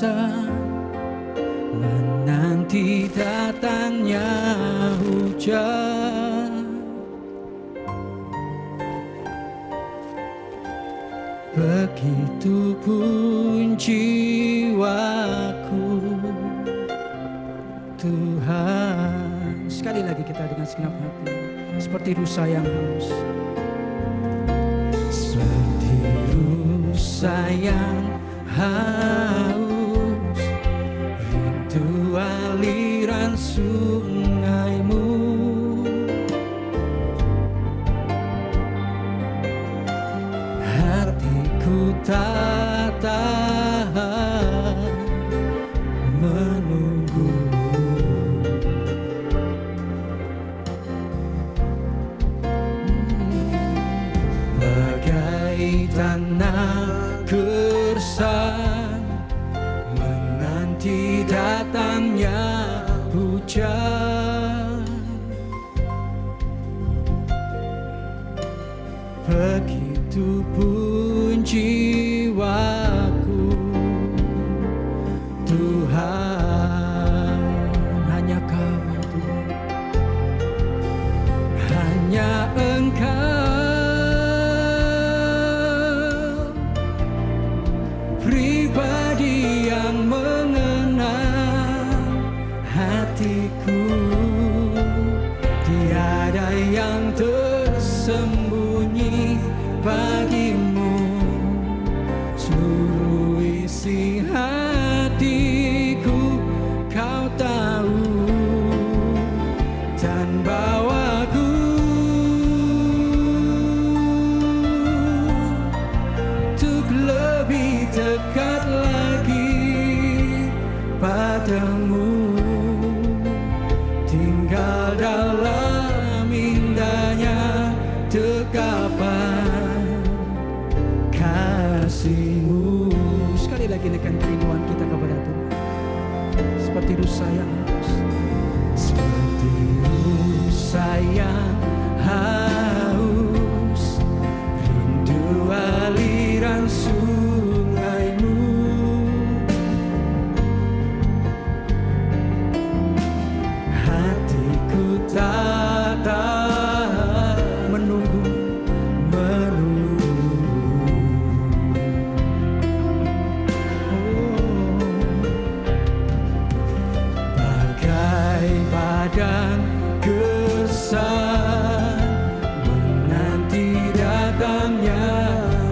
gersang, menanti datangnya hujan. Begitupun jiwaku, Tuhan. Sekali lagi kita dengan segenap hati, seperti rusa yang haus, seperti rusa yang haus, rindu aliran sungaimu. Hatiku tak tahan menunggu. Bagai tanah gersang, menanti datangnya hujan. Begitupun jiwaku, Tuhan. Hanya Kau ya Tuhan, hanya Engkau, pribadi yang mengenal hatiku. Tiada yang tersembunyi bagimu, seluruh isi hatiku Kau tahu, dan bawaku untuk lebih dekat lagi padamu, tinggal dalam indahnya dekapan kasih-Mu. Sekali lagi naikkan kerinduan kita kepada Tuhan, seperti rusa yang haus, seperti rusa yang haus, rindu aliran sungaimu. Hatiku tak tahan menunggu. Bagai padang gersang, menanti datangnya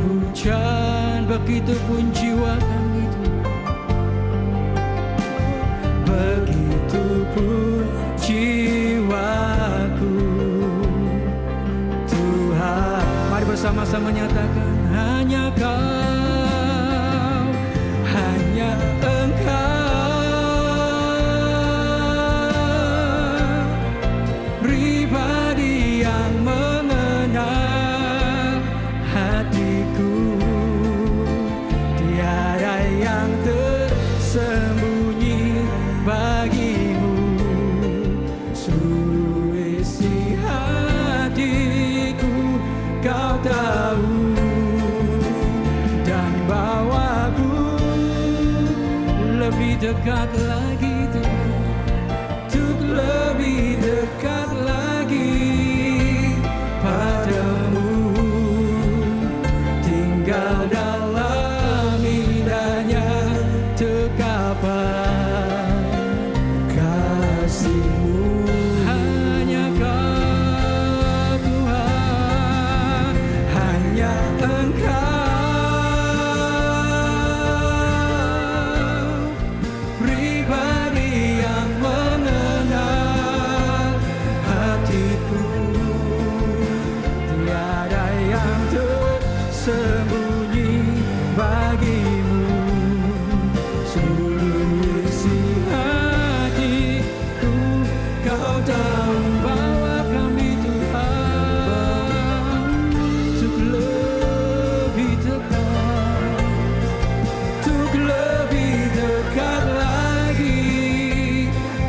hujan. Begitupun jiwa kami Tuhan, begitupun jiwaku, Tuhan. Mari bersama-sama nyatakan, hanya Kau, hanya Engkau, pribadi yang mengenal hatiku. Tiada yang tersembunyi bagimu, seluruh isi hatiku Kau tahu, dan bawaku lebih dekat lagi Tuhan, untuk lebih dekat lagi padamu, tinggal dalam indahnya dekapan kasih-Mu. Hanya Kau Tuhan, hanya Engkau, pribadi yang mengenal hatiku. Tiada yang tersembunyi bagimu, seluruh isi hatiku Kau tahu. Bawa kami Tuhan, untuk lebih dekat, untuk lebih dekat lagi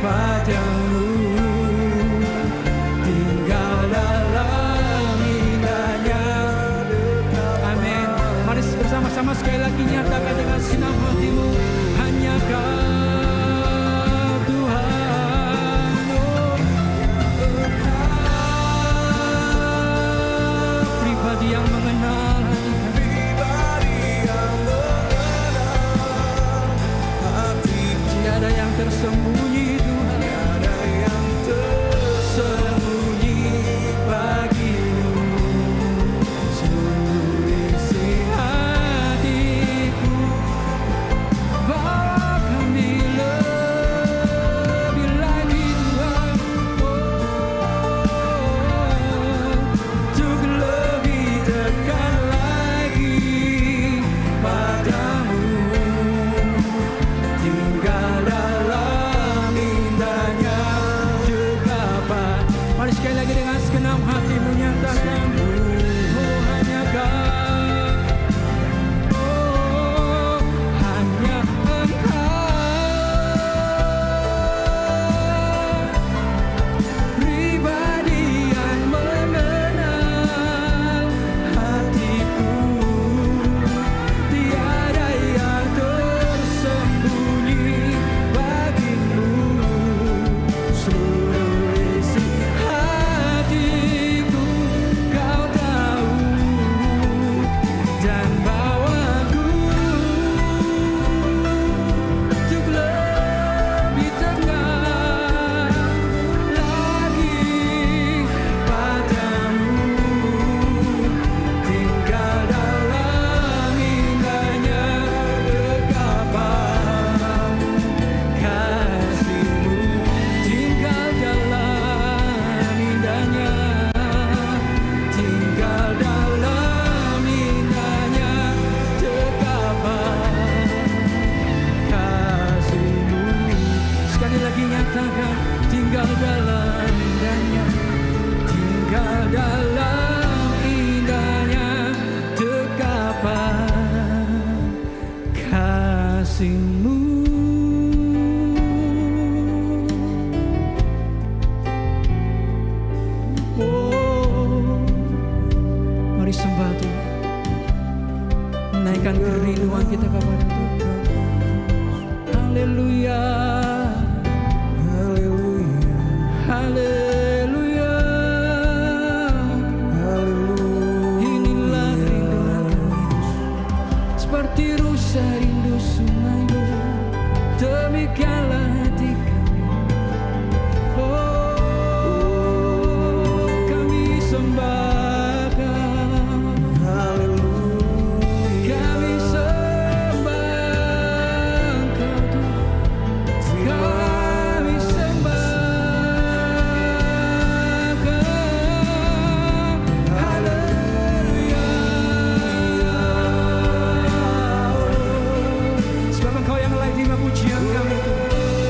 padamu, tinggal dalam indahnya. Amin. Mari bersama-sama sekali lagi nyatakan dengan senang hatimu, hanya Tersembunyi Tuhan, tiada yang tersembunyi bagimu. Seluruh isi hatiku, bawa kami lebih lagi Tuhan, untuk lebih dekat lagi padamu. Tinggal dalam indahnya degapan. Mari sekali lagi dengan segenap hati menyatakan, oh hanya Kau, oh hanya Engkau, pribadi yang mengenal hatiku. Tiada yang tersembunyi bagimu. Seluruh isi hatiku Kau tahu, dan bawaku untuk lebih dekat lagi padamu. Tinggal dalam indahnya dekapan kasih-Mu. Tinggal dalam indahnya, tinggal dalam indahnya dekapan kasih-Mu. Sekali lagi nyatakan, tinggal dalam indahnya, tinggal dalam indahnya dekapan kasih-Mu. Oh, mari sembah Tuhan, naikkan kerinduan kita kepada Tuhan. Haleluya, haleluya, haleluya, haleluya. Inilah rinduan kami, seperti rusa rindu sungai, demikianlah hati kami. Oh, kami sembahkan, haleluya, kami sembah Engkau Tuhan, kami sembahkan, haleluya. Sebab Engkau yang layak terima pujian kami Tuhan.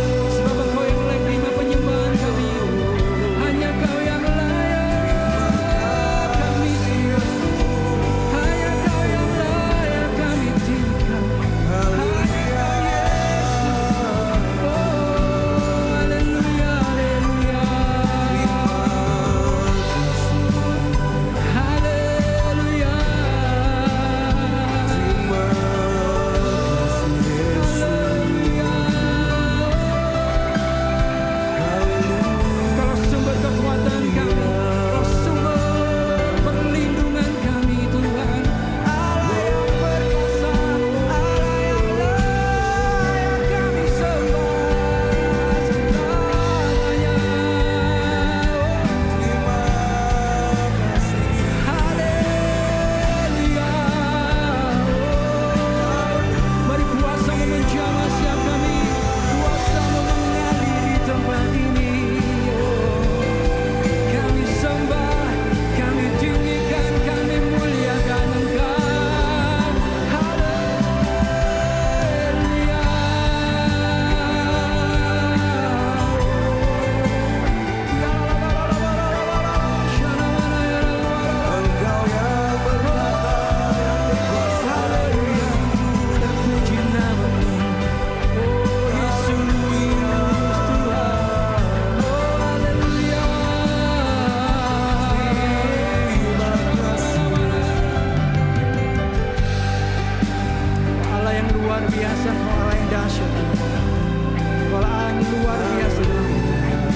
luar biasa, Engkau Allah yang dahsyat. Engkau Allah yang luar biasa dalam hidup kami.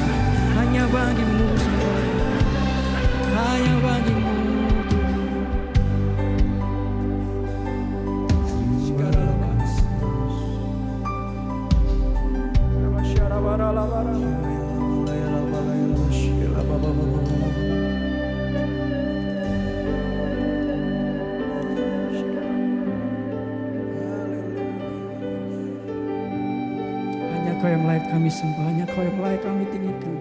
Hanya bagimu semua, hanya bagimu Kau yang layak kami sembah, hanya Kau yang layak kami tinggikan.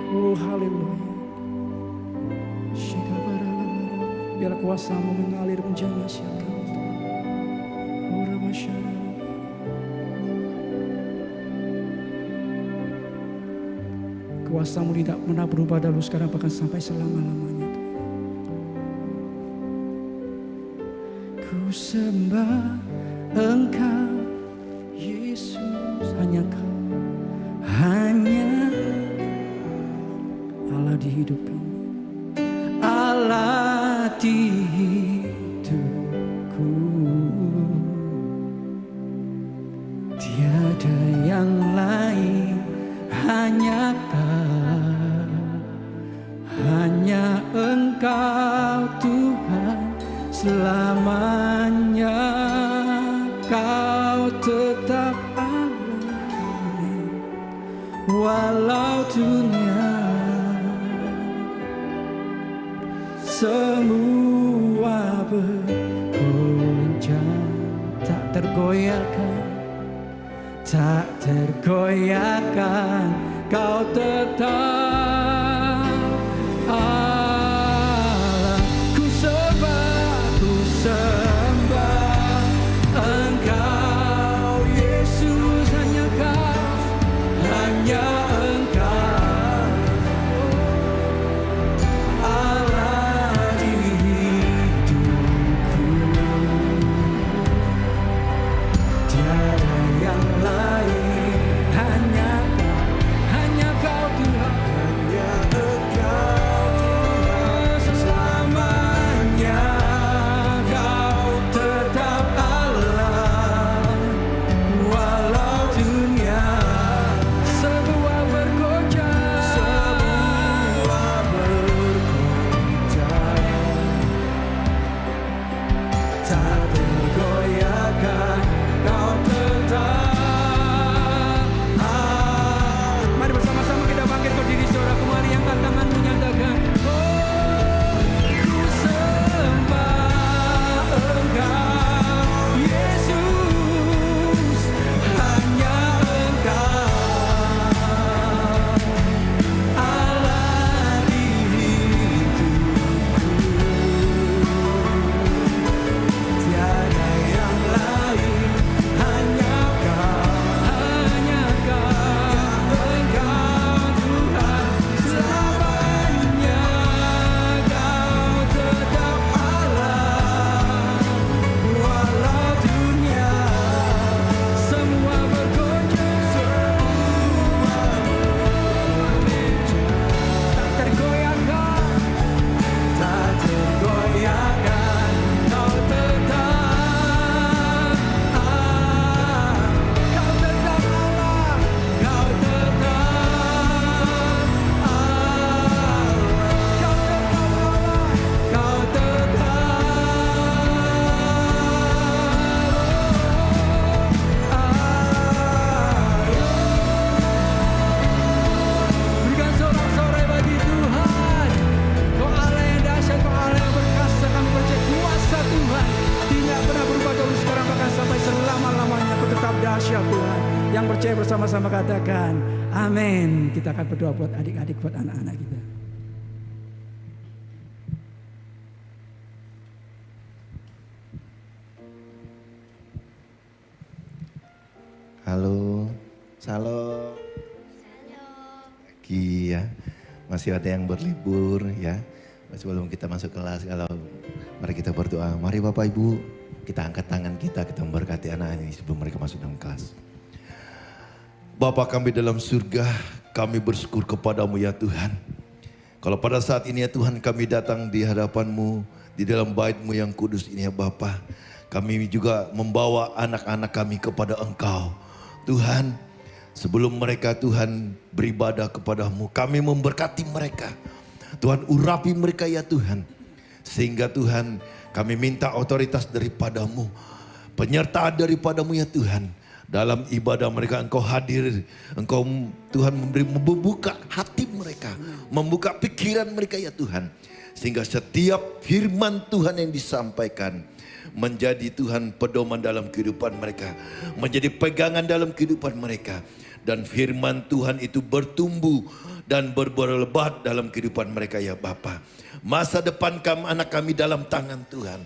Oh haleluya. Biar kuasa-Mu mengalir menjamah siap kami. Oh Rabbashara. Kuasa-Mu tidak pernah berubah dahulu, sekarang bahkan sampai selama-lamanya. Ku sembah Engkau Yesus, hanya Kau, hanya Allah di hidup kami, Allah di hidupku. Tiada yang lain, hanya Kau, hanya Engkau Tuhan. Selamanya Kau tetap Allah, walau dunia semua bergoncang, tak tergoyahkan, tak tergoyahkan. Kau tetap Allah. Sembah Engkau Yesus, hanya Kau, hanya Engkau Allah di hidupku. Tiada yang lain, hanya Kau, hanya Kau Tuhan, hanya Engkau Tuhan selamanya. Yang percaya bersama-sama katakan amin. Kita akan berdoa buat adik-adik, buat anak-anak kita. Halo, salam. Lagi ya, masih ada yang berlibur ya. Sebelum kita masuk kelas, mari kita berdoa. Mari Bapak Ibu, kita angkat tangan kita memberkati anak ini sebelum mereka masuk dalam kelas. Bapa kami dalam surga, kami bersyukur kepadamu ya Tuhan. Kalau pada saat ini ya Tuhan kami datang di hadapan-Mu, di dalam bait-Mu yang kudus ini ya Bapa. Kami juga membawa anak-anak kami kepada Engkau. Tuhan, sebelum mereka Tuhan beribadah kepada-Mu, kami memberkati mereka. Tuhan, urapi mereka ya Tuhan. Sehingga Tuhan, kami minta otoritas daripada-Mu, penyertaan daripada-Mu ya Tuhan. Dalam ibadah mereka Engkau hadir, Engkau Tuhan membuka hati mereka, membuka pikiran mereka ya Tuhan. Sehingga setiap firman Tuhan yang disampaikan menjadi Tuhan pedoman dalam kehidupan mereka, menjadi pegangan dalam kehidupan mereka. Dan firman Tuhan itu bertumbuh dan berbuah lebat dalam kehidupan mereka ya Bapa. Masa depan anak kami dalam tangan Tuhan.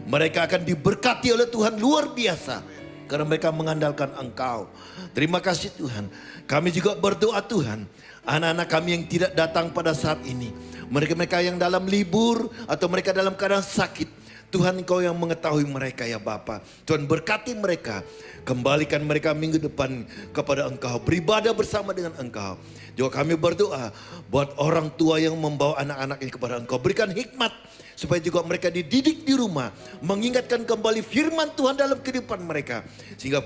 Mereka akan diberkati oleh Tuhan luar biasa karena mereka mengandalkan Engkau. Terima kasih Tuhan. Kami juga berdoa Tuhan, anak-anak kami yang tidak datang pada saat ini, mereka-mereka yang dalam libur atau mereka dalam keadaan sakit, Tuhan Engkau yang mengetahui mereka ya Bapa. Tuhan berkati mereka. Kembalikan mereka minggu depan kepada Engkau. Beribadah bersama dengan Engkau. Juga kami berdoa buat orang tua yang membawa anak-anak ini kepada Engkau. Berikan hikmat supaya juga mereka dididik di rumah. Mengingatkan kembali firman Tuhan dalam kehidupan mereka. Sehingga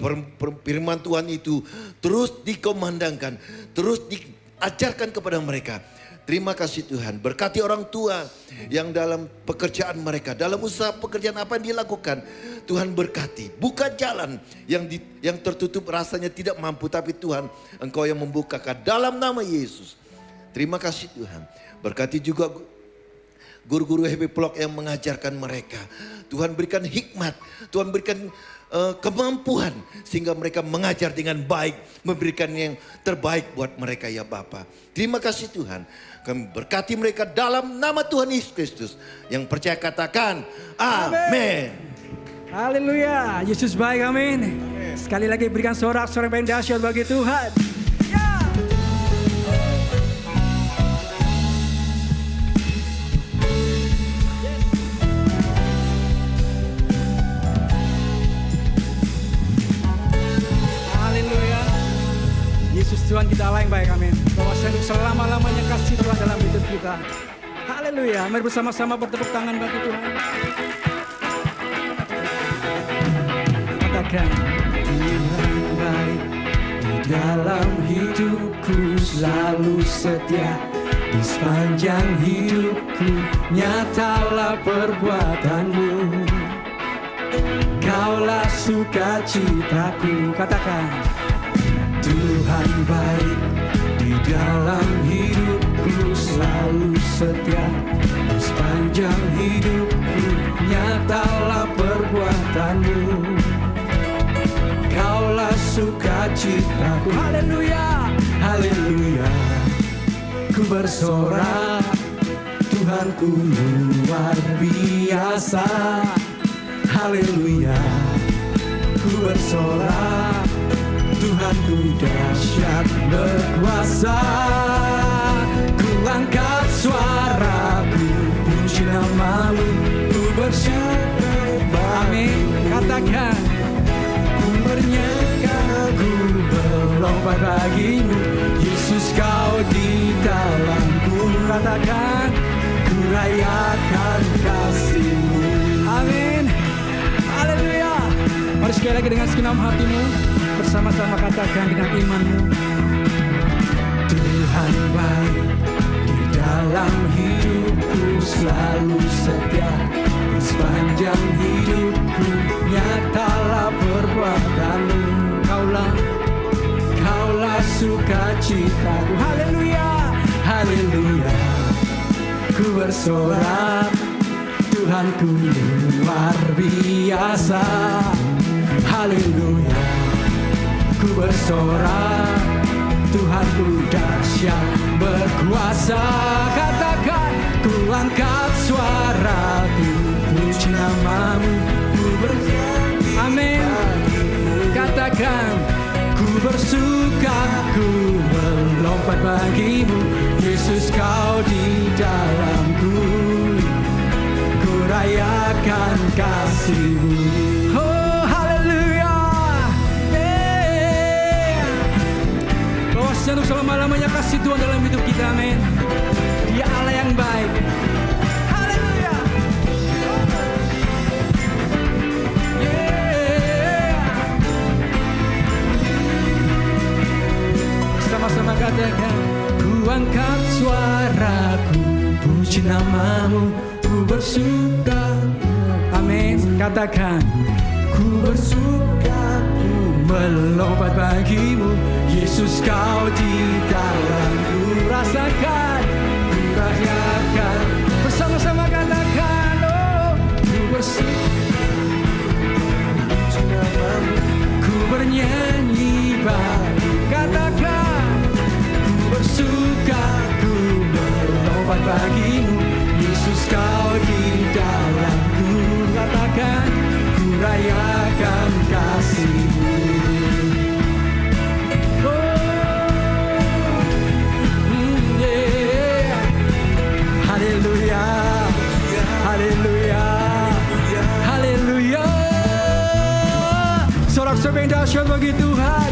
firman Tuhan itu terus dikomandangkan. Terus diajarkan kepada mereka. Terima kasih Tuhan, berkati orang tua yang dalam pekerjaan mereka, dalam usaha pekerjaan apa yang dilakukan. Tuhan berkati, buka jalan yang tertutup rasanya tidak mampu, tapi Tuhan Engkau yang membukakan dalam nama Yesus. Terima kasih Tuhan, berkati juga guru-guru Happy Flock yang mengajarkan mereka. Tuhan berikan hikmat, Tuhan berikan kemampuan sehingga mereka mengajar dengan baik, memberikan yang terbaik buat mereka ya Bapa. Terima kasih Tuhan. Kami berkati mereka dalam nama Tuhan Yesus Kristus. Yang percaya katakan amin. Haleluya, Yesus baik, amin. Sekali lagi berikan sorak-sorai yang dahsyat bagi Tuhan. Ya. Haleluya. Yesus Tuhan kita Allah yang baik, amin. Bahwasanya untuk selama-lamanya kasih Tuhan dalam hidup kita. Haleluya, mari bersama-sama bertepuk tangan bagi Tuhan. Katakan, Tuhan baik, di dalam hidupku selalu setia. Di sepanjang hidupku nyatalah perbuatan-Mu. Kaulah sukacitaku. Katakan, Tuhan baik, di dalam hidupku selalu setia. Di sepanjang hidupku nyatalah perbuatan-Mu. Kaulah sukacitaku. Haleluya, haleluya. Ku bersorak, Tuhanku luar biasa. Haleluya. Ku bersorak, Tuhanku dahsyat berkuasa. Ku angkat suaraku, puji nama-Mu, ku bersyukur. Amin. Katakan, ku bernyanyi, ku berlomba bagimu. Yesus Kau di dalamku. Katakan, ku rayakan kasih-Mu. Amin. Haleluya. Mari sekali lagi dengan segenap hatimu, bersama-sama katakan dengan imanmu. Tuhan baik, di dalam hidupku selalu setia. Di sepanjang hidupku nyatalah perbuatan-Mu. Kaulah sukacitaku. Haleluya, haleluya. Ku bersorak, Tuhanku luar biasa. Haleluya. Ku bersorak, Tuhanku dahsyat berkuasa. Katakan, ku angkat suaraku, puji nama-Mu, ku bernyanyi. Amin. Katakan, ku bersuka, ku melompat bagi-Mu. Yesus Kau di dalamku. Ku rayakan kasih-Mu. Oh, haleluya. Bahwasanya untuk selama-lamanya kasih Tuhan dalam hidup kita, amin. Dia Allah yang baik. Haleluya. puji namamu, ku bersuka. Amin, katakan. Ku bersuka, ku melompat bagimu, Yesus kau di dalamku. Rasakan, ku rayakan, bersama-sama katakan, oh, ku bersuka, puji namamu, ku bernyanyi bagi. Katakan, ku bersuka, ku melompat bagimu, Yesus kau di dalamku. Katakan, ku rayakan kasih-Mu. Haleluya, haleluya, haleluya. Sorak-sorai yang dahsyat bagi Tuhan.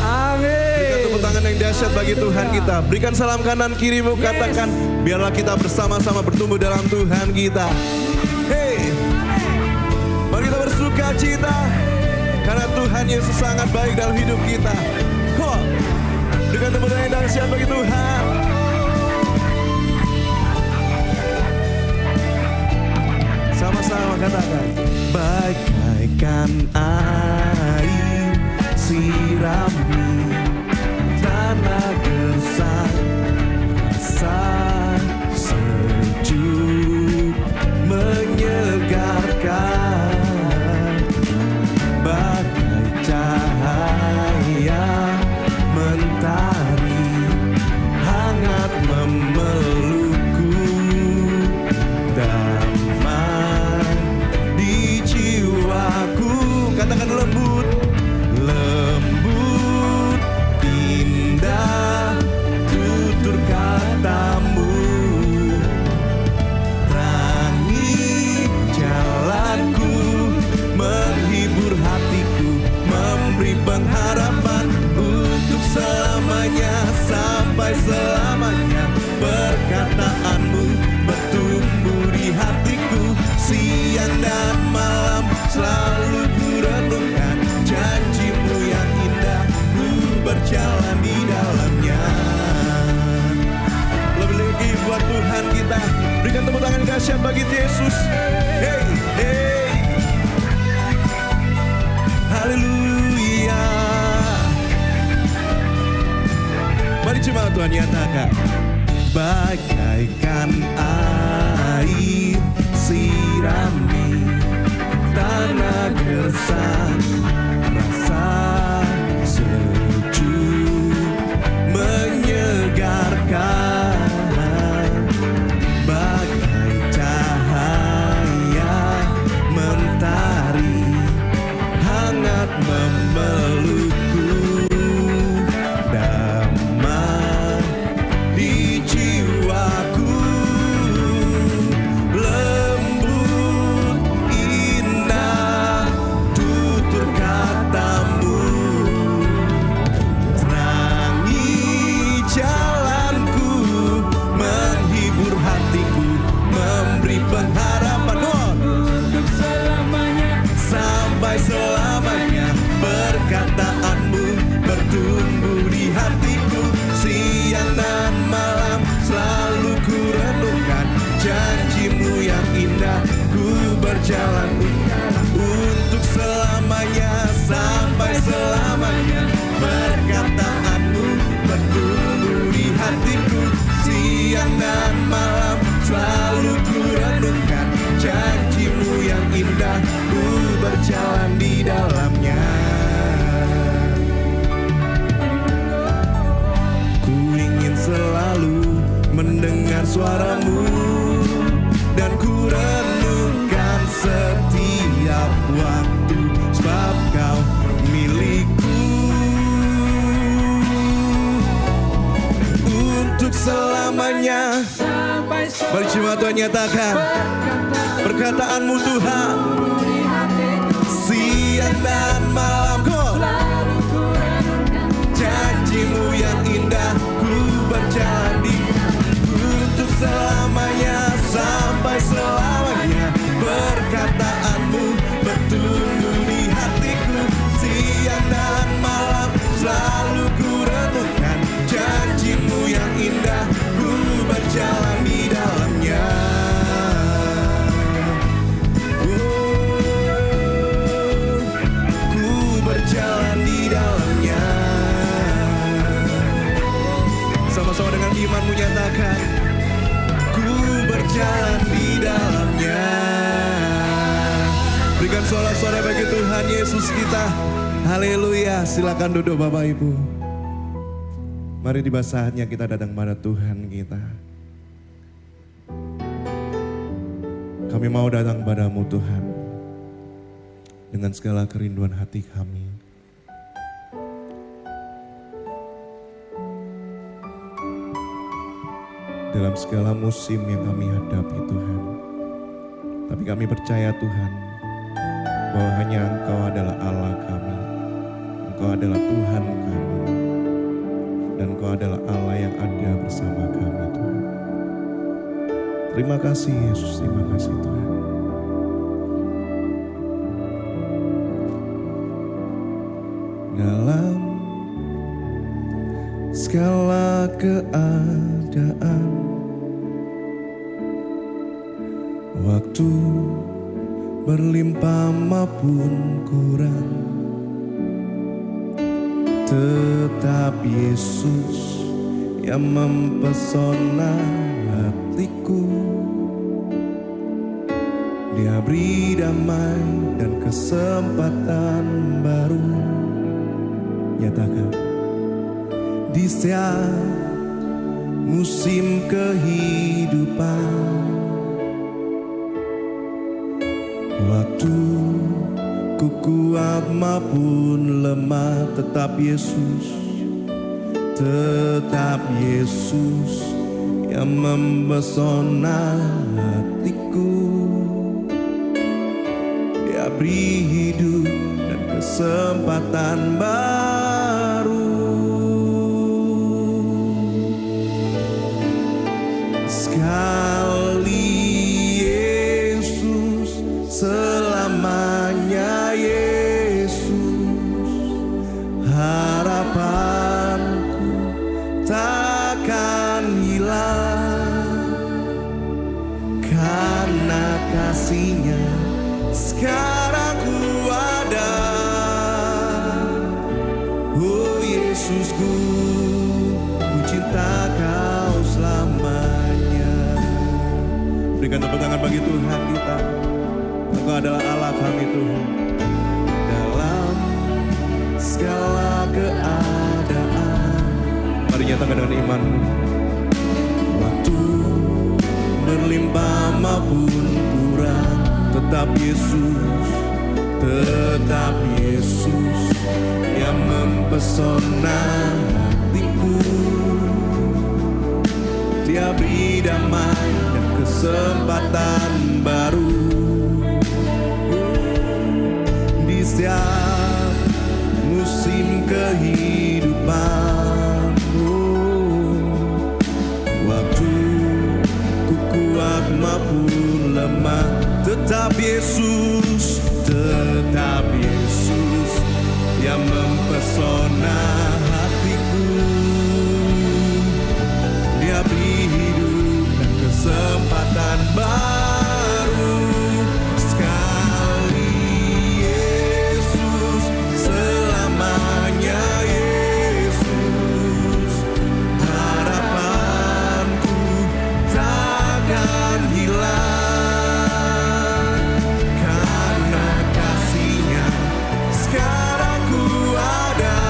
Amin. Berikan tepuk tangan yang dahsyat bagi Tuhan kita. Berikan salam kanan kirimu, katakan, biarlah kita bersama-sama bertumbuh dalam Tuhan kita. Hey, mari kita bersuka cita, karena Tuhan Yesus sangat baik dalam hidup kita. Kok, dengan tepuk tangan yang dahsyat bagi Tuhan. Sama-sama katakan, bagaikan air sirami tanah gersang, rasa sejuk menyegarkan, bagai cahaya mentari hangat memelukku, damai di jiwaku. Katakan lembut, lembut, indah, tutur katamu, terangi jalanku, menghibur hatiku, memberi pengharapan untuk selamanya, sampai selamanya. Perkataanmu bertumbuh di hatiku, siang dan malam selalu ku renungkan, janjimu yang indah, ku berjalan di dalamnya. Lebih lagi buat Tuhan kita, berikan tepuk tangan dahsyat bagi Yesus. Hey, hey, haleluya. Mari coba Tuhan nyatakan, bagaikan air sirami tanah gersang, rasa sejuk menyegarkan, bagai cahaya mentari hangat memelukku, damai di jiwaku, lembut, indah, tutur katamu, terangi jalanku, menghibur hatiku, memberi pengharapan untuk selamanya, sampai selamanya. Perkataanmu bertumbuh di hatiku, siang dan malam selalu ku renungkan, janjimu yang indah, ku berjalan untuk selamanya, sampai selamanya. Perkataanmu bertumbuh di hatiku, siang dan malam selalu ku renungkan, janjimu yang indah, ku berjalan di dalamnya. Ku ingin selalu mendengar suaramu, dan ku renungkan setiap waktu, sebab kau milikku untuk selamanya. Mari coba Tuhan nyatakan, perkataanmu Tuhan, siang dan malam kau, janjimu yang indah, ku berjalan di untuk selamanya, sampai selamanya. Perkataanmu bertumbuh di hatiku, siang dan malam selalu ku renungkan, janjimu yang indah, ku berjalan di dalam Berikan suara-suara bagi Tuhan Yesus kita. Haleluya. Silakan duduk Bapak Ibu. Mari tiba saatnya kita datang pada Tuhan kita. Kami mau datang padamu Tuhan, dengan segala kerinduan hati kami. Dalam segala musim yang kami hadapi Tuhan. Tapi kami percaya Tuhan, bahwa hanya Engkau adalah Allah kami. Engkau adalah Tuhan kami. Dan Engkau adalah Allah yang ada bersama kami Tuhan. Terima kasih Yesus, terima kasih Tuhan. Dalam segala keadaan, waktu berlimpah maupun kurang, tetap Yesus yang mempesona hatiku. Dia beri damai dan kesempatan baru. Nyatakan di setiap musim kehidupan, waktu ku kuat maupun lemah, tetap Yesus yang mempesona hatiku. Dia beri hidup dan kesempatan baru. Sekali Yesus, selamanya Yesus. Harapanku takkan hilang, karena kasih-Nya sekarang ku ada. Oh Yesusku, ku cinta Kau selamanya. Berikan tepuk tangan bagi Tuhan kita. Engkau adalah Allah kami Tuhan. Dalam segala keadaan, mari nyatakan dengan iman. Waktu berlimpah maupun kurang, tetap Yesus yang mempesona hatiku. Dia beri damai dan kesempatan baru. Di setiap musim kehidupan, waktu ku kuat maupun lemah, tetap Yesus yang mempesona hatiku. Dia beri hidup dan kesempatan baru. Sekali Yesus, selamanya Yesus. Harapanku takkan hilang, karena kasih-Nya sekarang ku ada.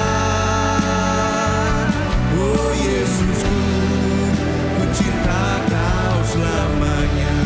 Oh Yesusku, ku cinta Kau selamanya.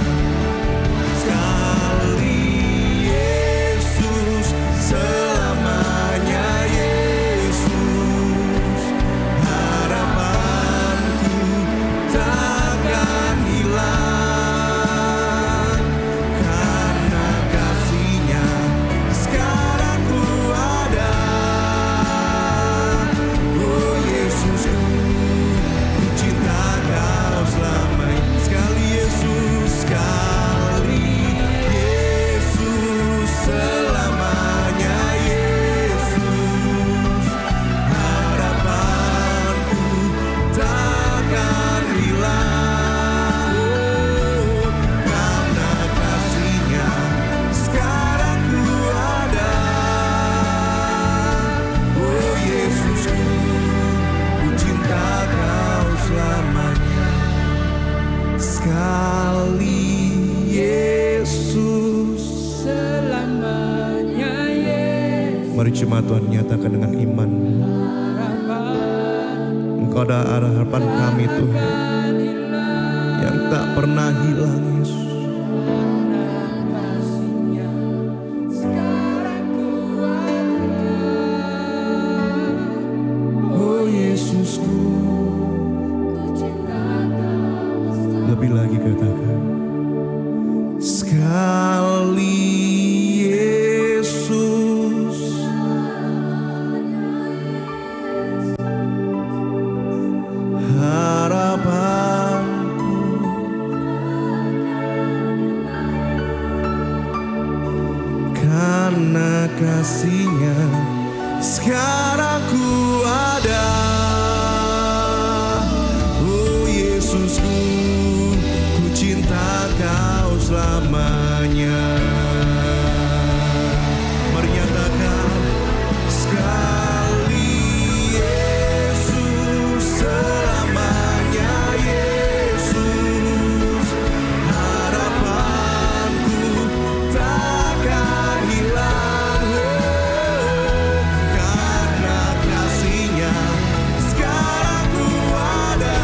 Mari jemaat Tuhan nyatakan dengan iman. Engkau adalah harapan kami Tuhan, yang tak pernah hilang Yesus. Oh Yesusku, lebih lagi katakan sekali Yesus, harapanku karena kasih-Nya sekarang ku ada. Oh Yesusku, ku cinta Kau selamanya. Mari nyatakan sekali Yesus, selamanya Yesus, harapanku takkan hilang. Oh, karena kasih-Nya sekarang ku ada.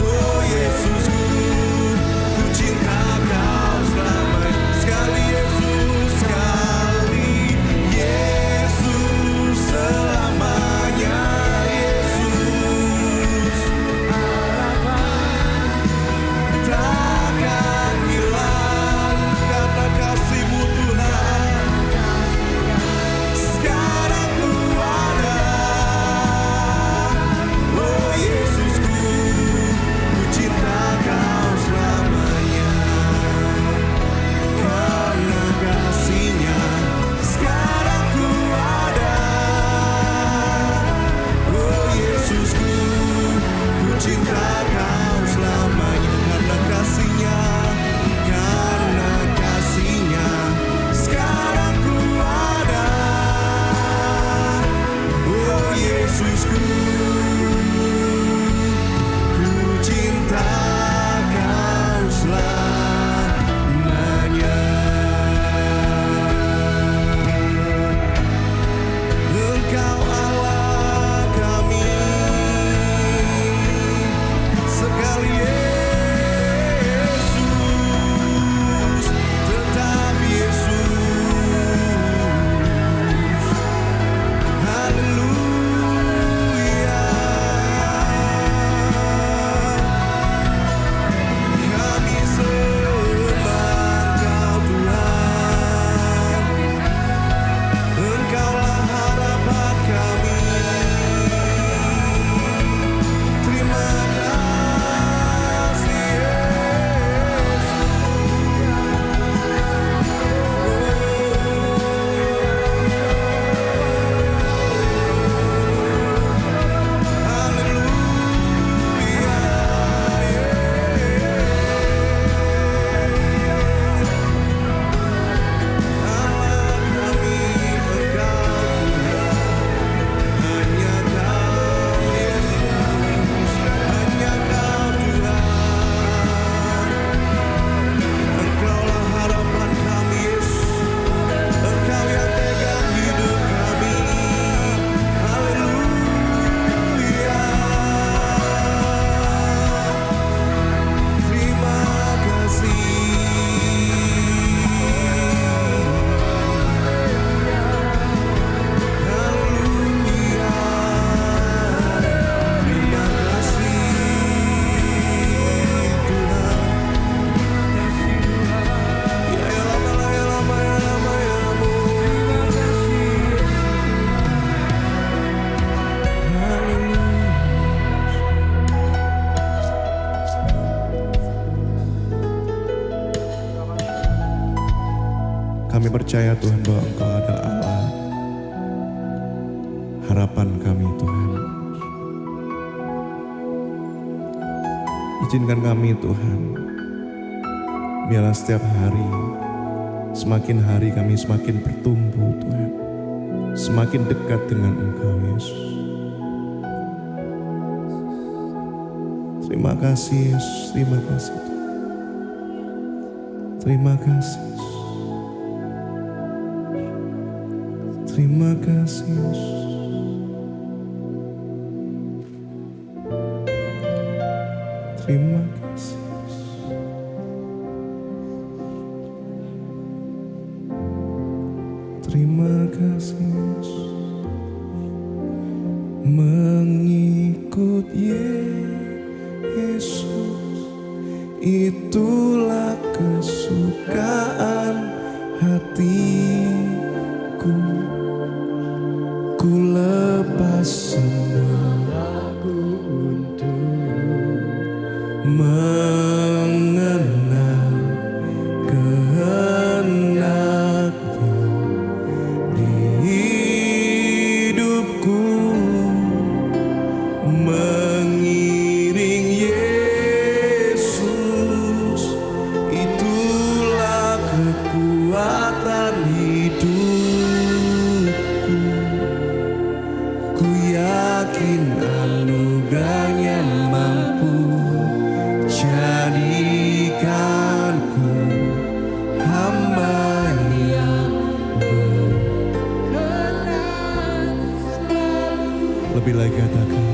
Oh Yesusku, ku cinta Kau selamanya. Sekali Yesus, selamanya Yesus, takkan hilang karena kasih-Mu Tuhan. Sekarang ku ada. Oh Yesusku, ku cinta Kau selamanya. Karena kasih-Nya sekarang ku ada. Oh Yesusku, ku cinta Kau selamanya. Karena kasih-Nya, karena kasih-Nya sekarang ku ada. Oh Yesusku, ku cinta Kau selamanya. Engkau Allah kami, sekali Yesus, tetap Yesus. Haleluya. Kami sembah Kau Tuhan, Engkaulah harapan kami. Terima kasih Yesus. Kami percaya Tuhan bahwa Engkau adalah Allah, harapan kami Tuhan. Izinkan kami Tuhan, biarlah setiap hari, semakin hari kami semakin bertumbuh Tuhan, semakin dekat dengan Engkau Yesus. Terima kasih Yesus, terima kasih Tuhan. Terima kasih Yesus. Terima kasih Yesus. Terima kasih Yesus. Terima kasih Yesus. Mengikut Yesus itulah kesukaan hatiku. Ku lepas semua Untuk mengenal kehendak-Nya di hidupku, mengiring Yesus itulah kekuatan hidupku. Ku yakin anugerah-Nya mampu jadikanku hamba yang berkenan selalu. Lebih lagi katakan,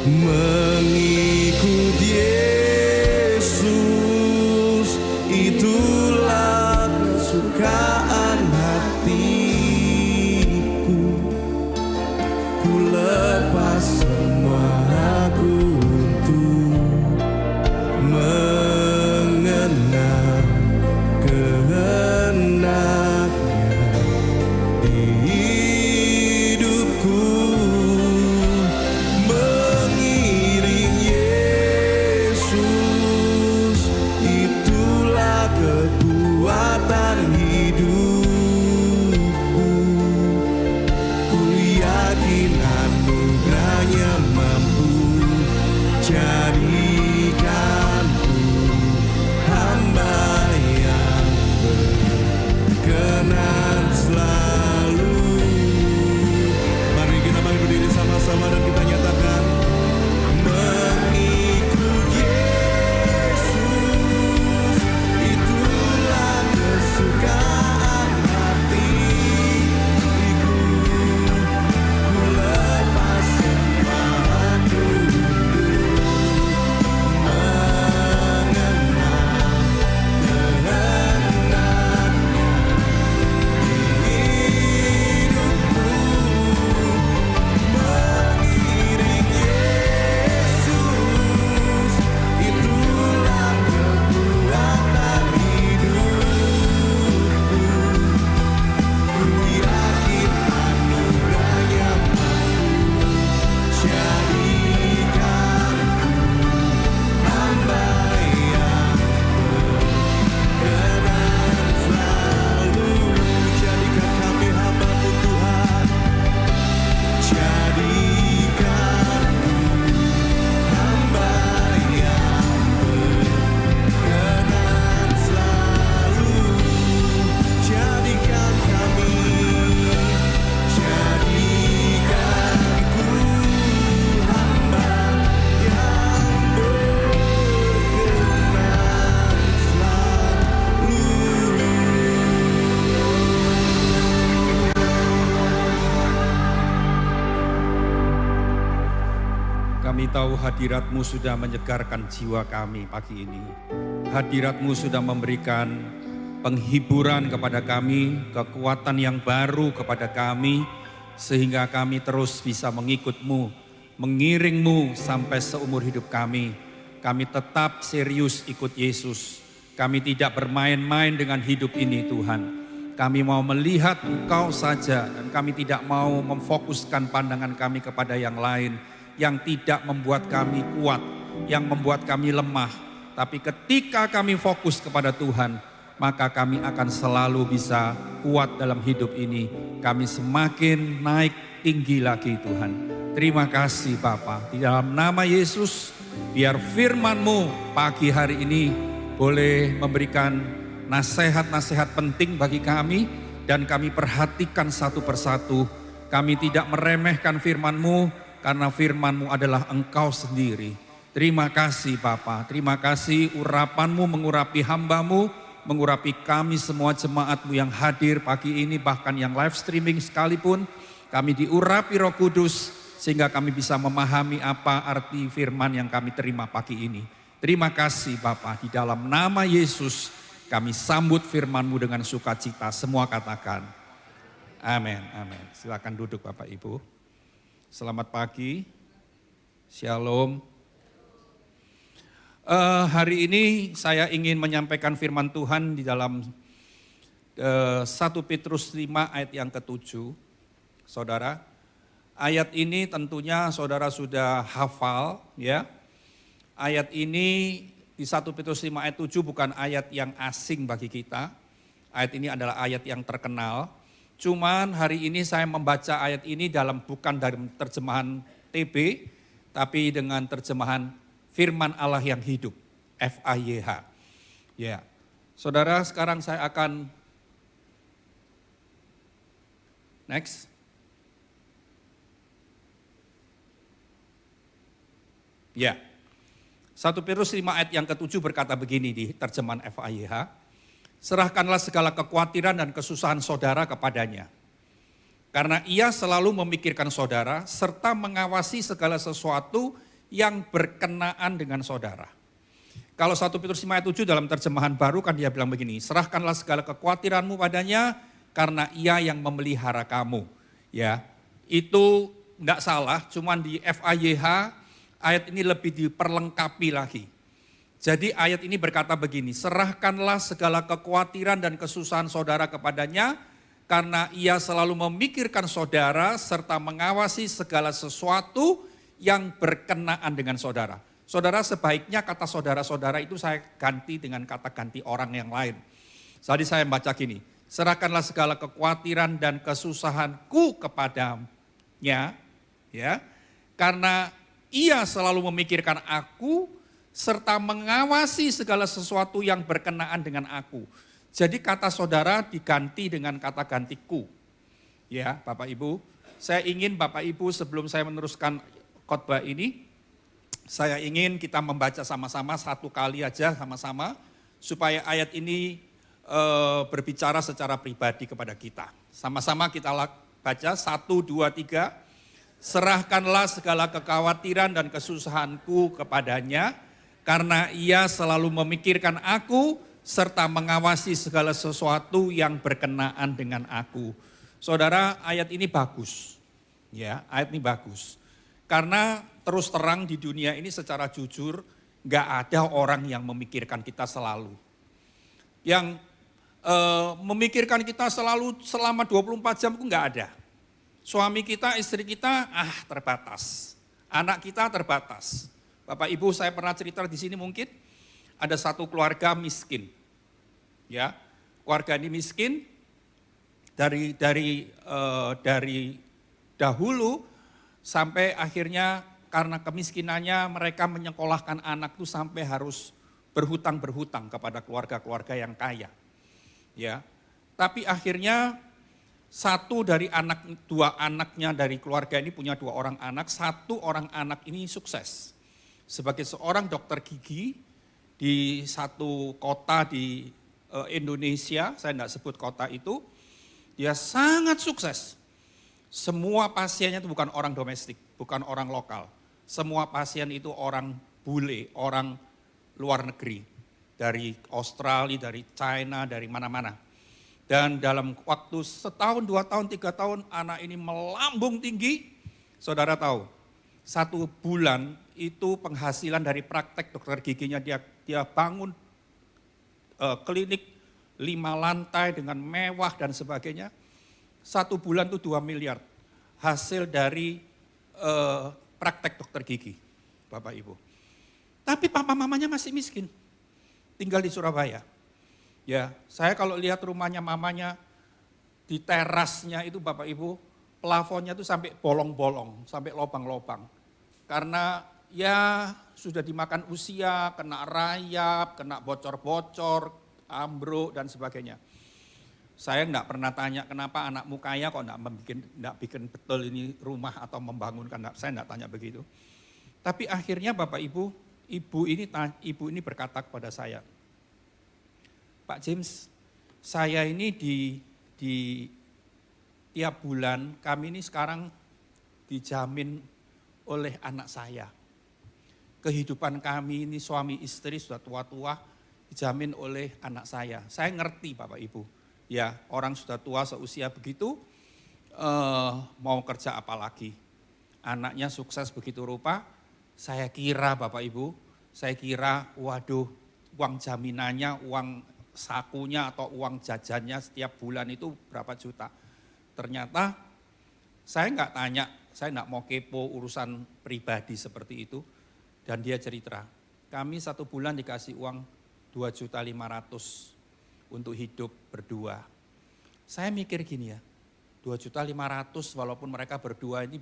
mengikut Yesus itulah kesukaan hatiku. Ku lepas semua aku untuk mengenal kehendak-Nya di hidupku, mengiring Yesus itulah kekuatan hidupku. Ku yakin anugerah-Nya mampu jadikanku hamba yang berkenan selalu. Mari kita berdiri sama-sama dan kita nyatakan, mengikut Yesus itulah kesukaan hatiku. Ku lepas semua aku mengenal kehendak-Nya di hidupku, mengiring Yesus itulah kekuatan hidupku. Ku yakin anugerah-Nya mampu jadikanku hamba yang berkenan selalu. Jadikan kami hamba-Mu Tuhan, jadikanku hamba yang berkenan selalu. Jadikan kami, jadikanku hamba yang berkenan selalu. Kami tahu hadirat-Mu sudah menyegarkan jiwa kami pagi ini. Hadirat-Mu sudah memberikan penghiburan kepada kami, kekuatan yang baru kepada kami, sehingga kami terus bisa mengikut-Mu, mengiring-Mu sampai seumur hidup kami. Kami tetap serius ikut Yesus. Kami tidak bermain-main dengan hidup ini Tuhan. Kami mau melihat Engkau saja dan kami tidak mau memfokuskan pandangan kami kepada yang lain yang tidak membuat kami kuat, yang membuat kami lemah. Tapi ketika kami fokus kepada Tuhan, maka kami akan selalu bisa kuat dalam hidup ini. Kami semakin naik tinggi lagi Tuhan. Terima kasih Bapa. Di dalam nama Yesus, biar firman-Mu pagi hari ini boleh memberikan nasihat-nasihat penting bagi kami dan kami perhatikan satu persatu. Kami tidak meremehkan firman-Mu karena firman-Mu adalah Engkau sendiri. Terima kasih Bapa, terima kasih urapan-Mu mengurapi hamba-Mu mengurapi kami semua jemaat-Mu yang hadir pagi ini, bahkan yang live streaming sekalipun. Kami diurapi Roh Kudus, sehingga kami bisa memahami apa arti firman yang kami terima pagi ini. Terima kasih Bapa, di dalam nama Yesus kami sambut firman-Mu dengan sukacita. Semua katakan, amin, amin. Silakan duduk Bapak Ibu. Selamat pagi, shalom. Hari ini saya ingin menyampaikan firman Tuhan di dalam 1 Petrus 5 ayat yang ke-7. Saudara, ayat ini tentunya saudara sudah hafal ya. Ayat ini di 1 Petrus 5 ayat 7 bukan ayat yang asing bagi kita. Ayat ini adalah ayat yang terkenal. Cuman hari ini saya membaca ayat ini bukan dari terjemahan TB, tapi dengan terjemahan Firman Allah yang hidup, FAYH. Ya, saudara, sekarang saya akan next. Ya, 1 Petrus 5 ayat yang ke-7 berkata begini di terjemahan FAYH. Serahkanlah segala kekhawatiran dan kesusahan saudara kepadanya. Karena ia selalu memikirkan saudara serta mengawasi segala sesuatu yang berkenaan dengan saudara. Kalau 1 Petrus 5 ayat 7 dalam terjemahan baru kan dia bilang begini, serahkanlah segala kekhawatiranmu padanya karena ia yang memelihara kamu. Ya, itu enggak salah, cuman di FAYH ayat ini lebih diperlengkapi lagi. Jadi ayat ini berkata begini, serahkanlah segala kekhawatiran dan kesusahan saudara kepadanya karena ia selalu memikirkan saudara serta mengawasi segala sesuatu yang berkenaan dengan saudara. Saudara, sebaiknya kata saudara-saudara itu saya ganti dengan kata ganti orang yang lain. Tadi saya baca gini, serahkanlah segala kekhawatiran dan kesusahanku kepadanya, ya, karena ia selalu memikirkan aku serta mengawasi segala sesuatu yang berkenaan dengan aku. Jadi kata saudara diganti dengan kata gantiku. Ya, Bapak Ibu, saya ingin Bapak Ibu sebelum saya meneruskan khotbah ini, saya ingin kita membaca sama-sama satu kali aja sama-sama supaya ayat ini berbicara secara pribadi kepada kita. Sama-sama kita baca 1, 2, 3. Serahkanlah segala kekhawatiran dan kesusahanku kepadanya karena ia selalu memikirkan aku serta mengawasi segala sesuatu yang berkenaan dengan aku. Saudara, ayat ini bagus. Ya, ayat ini bagus. Karena terus terang di dunia ini secara jujur gak ada orang yang memikirkan kita selalu. Yang memikirkan kita selalu selama 24 jam itu gak ada. Suami kita, istri kita terbatas. Anak kita terbatas. Bapak Ibu, saya pernah cerita di sini mungkin ada satu keluarga miskin. Ya, keluarga ini miskin dari dahulu sampai akhirnya karena kemiskinannya mereka menyekolahkan anak itu sampai harus berhutang-berhutang kepada keluarga-keluarga yang kaya. Ya. Tapi akhirnya dua anaknya dari keluarga ini punya 2 orang anak, 1 orang anak ini sukses. Sebagai seorang dokter gigi di satu kota di Indonesia, saya tidak sebut kota itu, dia sangat sukses. Semua pasiennya itu bukan orang domestik, bukan orang lokal. Semua pasien itu orang bule, orang luar negeri. Dari Australia, dari China, dari mana-mana. Dan dalam waktu 1 tahun, 2 tahun, 3 tahun anak ini melambung tinggi. Saudara tahu, 1 bulan itu penghasilan dari praktek dokter giginya dia bangun klinik 5 lantai dengan mewah dan sebagainya. 1 bulan itu 2 miliar hasil dari praktek dokter gigi, Bapak Ibu. Tapi papa mamanya masih miskin, tinggal di Surabaya. Ya, saya kalau lihat rumahnya mamanya di terasnya itu Bapak Ibu, plafonnya itu sampai bolong-bolong, sampai lobang-lobang. Karena ya sudah dimakan usia, kena rayap, kena bocor-bocor, ambruk dan sebagainya. Saya enggak pernah tanya kenapa anakmu kaya kok enggak bikin betul ini rumah atau membangunkan, saya enggak tanya begitu. Tapi akhirnya Bapak Ibu, ibu ini berkata kepada saya, Pak James, saya ini di tiap bulan, kami ini sekarang dijamin oleh anak saya. Kehidupan kami ini suami istri sudah tua-tua, dijamin oleh anak saya. Saya ngerti Bapak Ibu, ya orang sudah tua seusia begitu, mau kerja apa lagi. Anaknya sukses begitu rupa, saya kira Bapak Ibu, waduh uang jaminannya, uang sakunya atau uang jajannya setiap bulan itu berapa juta. Ternyata saya nggak tanya, saya nggak mau kepo urusan pribadi seperti itu. Dan dia cerita, kami 1 bulan dikasih uang 2.500.000 untuk hidup berdua. Saya mikir gini ya, 2.500.000 walaupun mereka berdua ini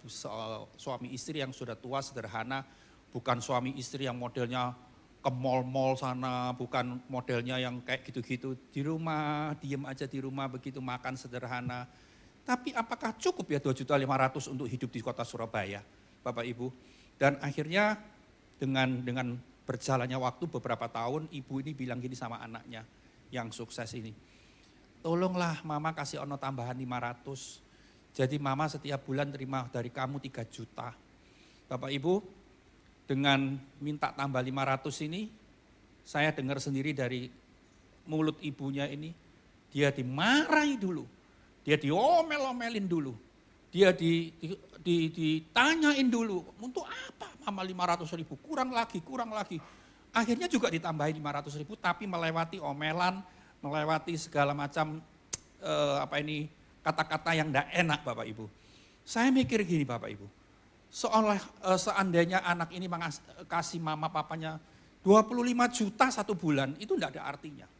suami istri yang sudah tua sederhana, bukan suami istri yang modelnya ke mall-mall sana, bukan modelnya yang kayak gitu-gitu di rumah, diem aja di rumah begitu makan sederhana. Tapi apakah cukup ya 2.500.000 untuk hidup di kota Surabaya, Bapak Ibu? Dan akhirnya dengan berjalannya waktu beberapa tahun, ibu ini bilang gini sama anaknya yang sukses ini. Tolonglah mama kasih ono tambahan 500. Jadi mama setiap bulan terima dari kamu 3 juta. Bapak Ibu, dengan minta tambah 500 ini, saya dengar sendiri dari mulut ibunya ini, dia dimarahi dulu. Dia diomel-omelin dulu. Dia ditanyain dulu, untuk apa mama 500.000, kurang lagi. Akhirnya juga ditambahin 500.000 tapi melewati omelan, melewati segala macam kata-kata yang tidak enak Bapak Ibu. Saya mikir gini Bapak Ibu, seandainya anak ini kasih mama papanya 25 juta 1 bulan, itu tidak ada artinya.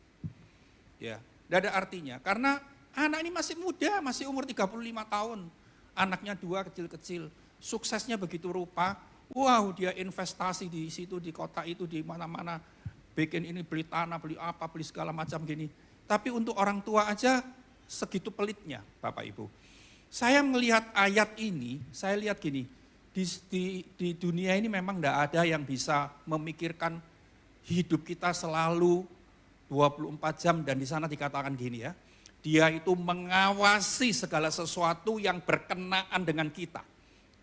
Ya, tidak ada artinya, karena anak ini masih muda, masih umur 35 tahun. Anaknya 2 kecil-kecil, suksesnya begitu rupa. Wow, dia investasi di situ, di kota itu, di mana-mana. Bikin ini, beli tanah, beli apa, beli segala macam gini. Tapi untuk orang tua aja segitu pelitnya Bapak Ibu. Saya melihat ayat ini, saya lihat gini, di dunia ini memang tidak ada yang bisa memikirkan hidup kita selalu 24 jam dan di sana dikatakan gini ya. Dia itu mengawasi segala sesuatu yang berkenaan dengan kita,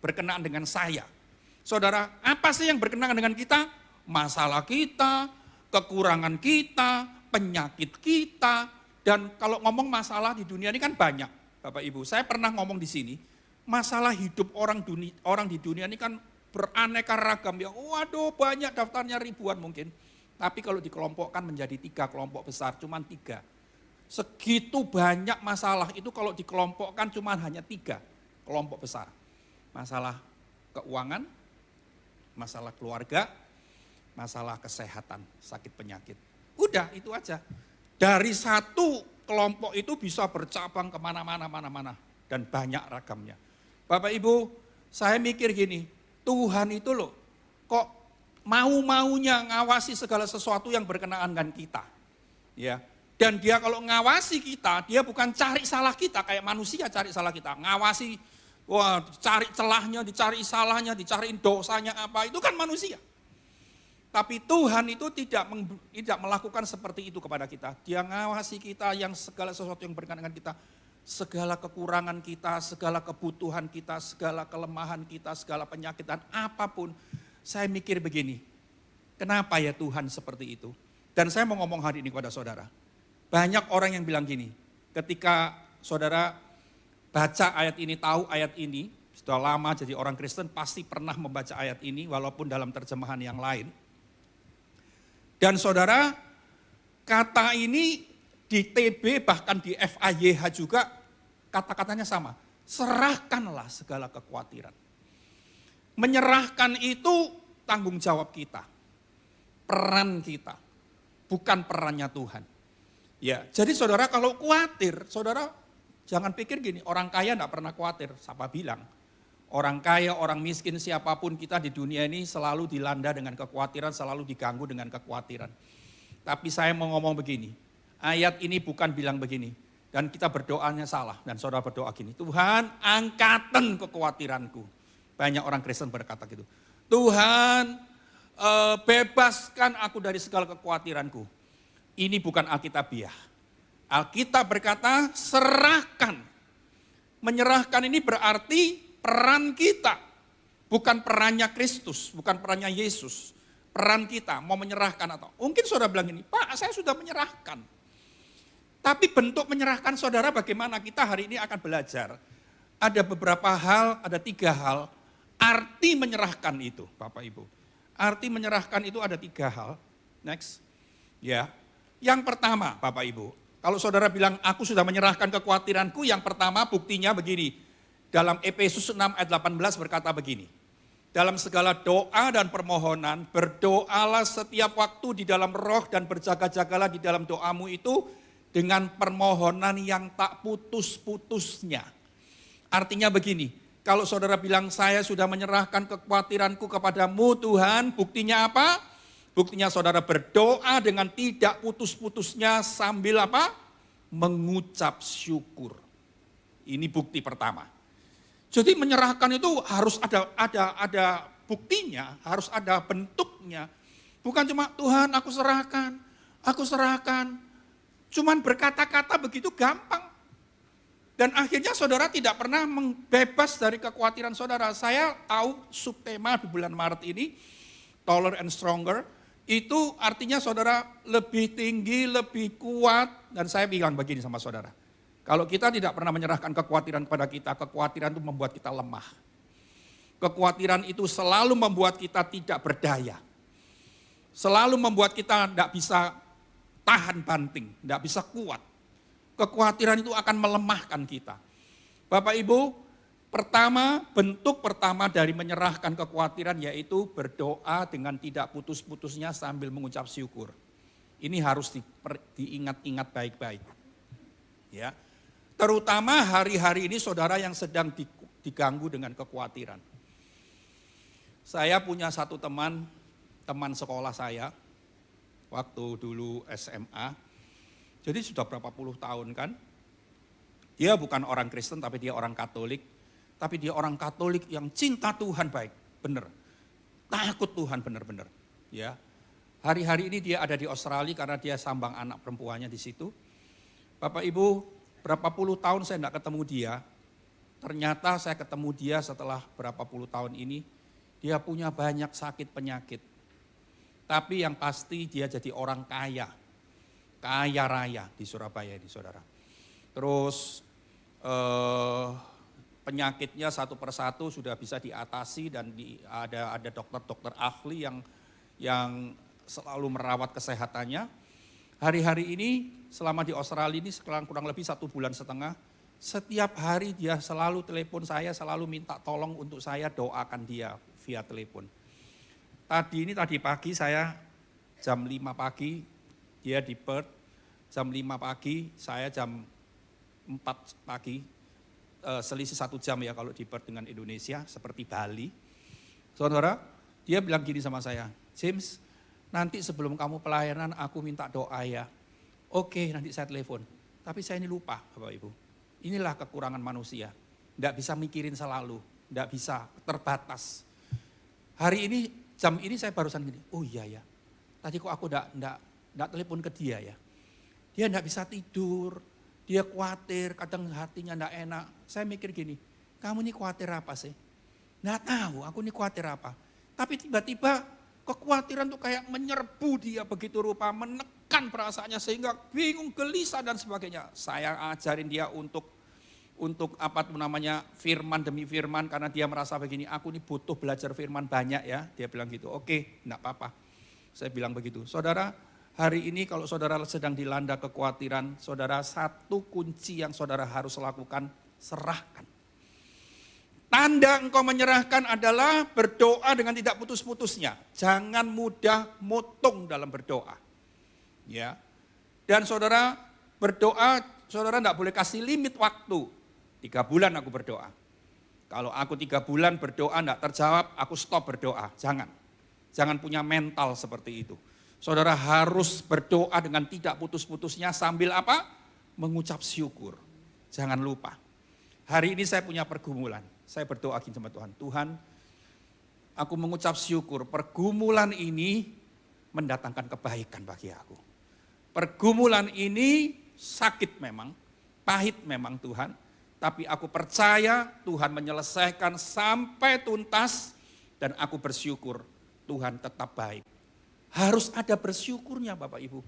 berkenaan dengan saya. Saudara, apa sih yang berkenaan dengan kita? Masalah kita, kekurangan kita, penyakit kita. Dan kalau ngomong masalah di dunia ini kan banyak, Bapak Ibu. Saya pernah ngomong di sini, masalah hidup orang di dunia ini kan beraneka ragam ya. Waduh, banyak daftarnya ribuan mungkin. Tapi kalau dikelompokkan menjadi 3 kelompok besar, cuma 3. Segitu banyak masalah itu kalau dikelompokkan cuma hanya 3 kelompok besar. Masalah keuangan, masalah keluarga, masalah kesehatan, sakit penyakit. Udah itu aja. Dari 1 kelompok itu bisa bercabang kemana-mana dan banyak ragamnya. Bapak Ibu, saya mikir gini, Tuhan itu loh kok mau-maunya ngawasi segala sesuatu yang berkenaan dengan kita. Ya. Dan dia kalau ngawasi kita, dia bukan cari salah kita kayak manusia cari salah kita. Ngawasi, wah cari celahnya, dicari salahnya, dicariin dosanya apa, itu kan manusia. Tapi Tuhan itu tidak melakukan seperti itu kepada kita. Dia ngawasi kita yang segala sesuatu yang berkenaan dengan kita. Segala kekurangan kita, segala kebutuhan kita, segala kelemahan kita, segala penyakit dan apapun. Saya mikir begini, kenapa ya Tuhan seperti itu? Dan saya mau ngomong hari ini kepada saudara. Banyak orang yang bilang gini, ketika saudara baca ayat ini, tahu ayat ini, sudah lama jadi orang Kristen pasti pernah membaca ayat ini walaupun dalam terjemahan yang lain. Dan saudara, kata ini di TB bahkan di FAYH juga kata-katanya sama. Serahkanlah segala kekhawatiran. Menyerahkan itu tanggung jawab kita. Peran kita, bukan perannya Tuhan. Ya, jadi saudara kalau khawatir, saudara jangan pikir gini, orang kaya enggak pernah khawatir. Siapa bilang? Orang kaya, orang miskin, siapapun kita di dunia ini selalu dilanda dengan kekhawatiran, selalu diganggu dengan kekhawatiran. Tapi saya mau ngomong begini, ayat ini bukan bilang begini. Dan kita berdoanya salah, dan saudara berdoa gini, Tuhan angkatan kekhawatiranku. Banyak orang Kristen berkata gitu. Tuhan bebaskan aku dari segala kekhawatiranku. Ini bukan Alkitabiah. Alkitab berkata serahkan. Menyerahkan ini berarti peran kita. Bukan perannya Kristus, bukan perannya Yesus. Peran kita mau menyerahkan atau. Mungkin saudara bilang ini, Pak saya sudah menyerahkan. Tapi bentuk menyerahkan saudara bagaimana, kita hari ini akan belajar. Ada beberapa hal, ada 3 hal. Arti menyerahkan itu Bapak Ibu. Arti menyerahkan itu ada 3 hal. Next. Ya. Yang pertama Bapak Ibu. Kalau saudara bilang aku sudah menyerahkan kekhawatiranku, yang pertama buktinya begini. Dalam Efesus 6 ayat 18 berkata begini. Dalam segala doa dan permohonan, berdoalah setiap waktu di dalam roh dan berjaga-jagalah di dalam doamu itu dengan permohonan yang tak putus-putusnya. Artinya begini, kalau saudara bilang saya sudah menyerahkan kekhawatiranku kepadamu Tuhan, buktinya apa? Buktinya saudara berdoa dengan tidak putus-putusnya sambil apa? Mengucap syukur. Ini bukti pertama. Jadi menyerahkan itu harus ada buktinya, harus ada bentuknya. Bukan cuma Tuhan aku serahkan. Cuman berkata-kata begitu gampang. Dan akhirnya saudara tidak pernah bebas dari kekhawatiran saudara. Saya tahu subtema di bulan Maret ini, Taller and Stronger, itu artinya saudara lebih tinggi, lebih kuat. Dan saya bilang begini sama saudara. Kalau kita tidak pernah menyerahkan kekhawatiran kepada kita, kekhawatiran itu membuat kita lemah. Kekhawatiran itu selalu membuat kita tidak berdaya. Selalu membuat kita tidak bisa tahan banting, tidak bisa kuat. Kekhawatiran itu akan melemahkan kita. Bapak Ibu, bentuk pertama dari menyerahkan kekhawatiran yaitu berdoa dengan tidak putus-putusnya sambil mengucap syukur. Ini harus diingat-ingat baik-baik. Ya. Terutama hari-hari ini saudara yang sedang diganggu dengan kekhawatiran. Saya punya satu teman sekolah saya, waktu dulu SMA, jadi sudah berapa puluh tahun kan. Dia bukan orang Kristen tapi dia orang Katolik. Tapi dia orang Katolik yang cinta Tuhan baik, benar. Takut Tuhan benar-benar. Ya. Hari-hari ini dia ada di Australia karena dia sambang anak perempuannya di situ. Bapak Ibu, berapa puluh tahun saya tidak ketemu dia. Ternyata saya ketemu dia setelah berapa puluh tahun ini. Dia punya banyak sakit penyakit. Tapi yang pasti dia jadi orang kaya. Kaya raya di Surabaya ini saudara. Terus penyakitnya satu persatu sudah bisa diatasi dan ada dokter-dokter ahli yang selalu merawat kesehatannya. Hari-hari ini selama di Australia ini kurang lebih 1,5 bulan, setiap hari dia selalu telepon saya, selalu minta tolong untuk saya doakan dia via telepon. Tadi pagi saya jam 5 pagi, dia di Perth, jam 5 pagi, saya jam 4 pagi, selisih 1 jam ya kalau di Perth dengan Indonesia, seperti Bali. Saudara, dia bilang gini sama saya, James, nanti sebelum kamu pelayanan aku minta doa ya. Oke, nanti saya telepon. Tapi saya ini lupa Bapak Ibu. Inilah kekurangan manusia. Tidak bisa mikirin selalu, tidak bisa, terbatas. Hari ini, jam ini saya barusan gini, oh iya ya. Tadi kok aku tidak telepon ke dia ya. Dia tidak bisa tidur, dia khawatir, kadang hatinya tidak enak. Saya mikir gini, kamu ini khawatir apa sih? Tidak tahu, aku ini khawatir apa. Tapi tiba-tiba kekhawatiran tuh kayak menyerbu dia begitu rupa, menekan perasaannya sehingga bingung, gelisah dan sebagainya. Saya ajarin dia untuk firman demi firman karena dia merasa begini, aku ini butuh belajar firman banyak ya. Dia bilang gitu, oke, enggak apa-apa. Saya bilang begitu. Saudara, hari ini kalau saudara sedang dilanda kekhawatiran, saudara satu kunci yang saudara harus lakukan, serahkan. Tanda engkau menyerahkan adalah berdoa dengan tidak putus-putusnya. Jangan mudah motong dalam berdoa. Ya. Dan saudara berdoa, saudara tidak boleh kasih limit waktu. 3 bulan aku berdoa. Kalau aku 3 bulan berdoa tidak terjawab, aku stop berdoa. Jangan. Jangan punya mental seperti itu. Saudara harus berdoa dengan tidak putus-putusnya sambil apa? Mengucap syukur. Jangan lupa. Hari ini saya punya pergumulan. Saya berdoa gini sama Tuhan. Tuhan, aku mengucap syukur pergumulan ini mendatangkan kebaikan bagi aku. Pergumulan ini sakit memang, pahit memang Tuhan, tapi aku percaya Tuhan menyelesaikan sampai tuntas dan aku bersyukur Tuhan tetap baik. Harus ada bersyukurnya Bapak Ibu.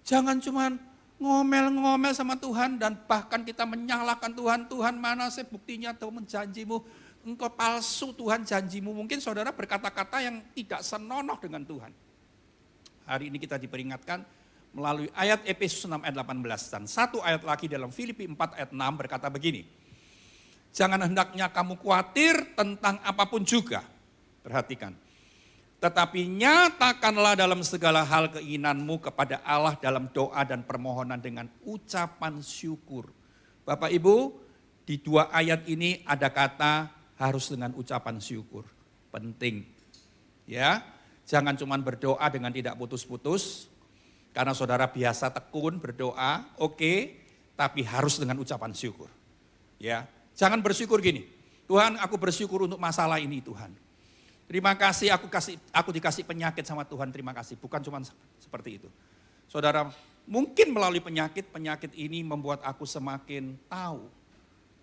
Jangan cuman ngomel-ngomel sama Tuhan dan bahkan kita menyalahkan Tuhan. Tuhan mana sih buktinya Tuhan janjimu, engkau palsu Tuhan janjimu. Mungkin saudara berkata-kata yang tidak senonoh dengan Tuhan. Hari ini kita diperingatkan melalui ayat Efesus 6 ayat 18 dan satu ayat lagi dalam Filipi 4 ayat 6 berkata begini. Jangan hendaknya kamu khawatir tentang apapun juga. Perhatikan. Tetapi nyatakanlah dalam segala hal keinginanmu kepada Allah dalam doa dan permohonan dengan ucapan syukur. Bapak Ibu, di dua ayat ini ada kata harus dengan ucapan syukur. Penting. Ya, jangan cuma berdoa dengan tidak putus-putus. Karena saudara biasa tekun berdoa, oke, tapi harus dengan ucapan syukur. Ya, jangan bersyukur gini. Tuhan, aku bersyukur untuk masalah ini Tuhan. Terima kasih aku dikasih penyakit sama Tuhan, terima kasih. Bukan cuma seperti itu. Saudara, mungkin melalui penyakit ini membuat aku semakin tahu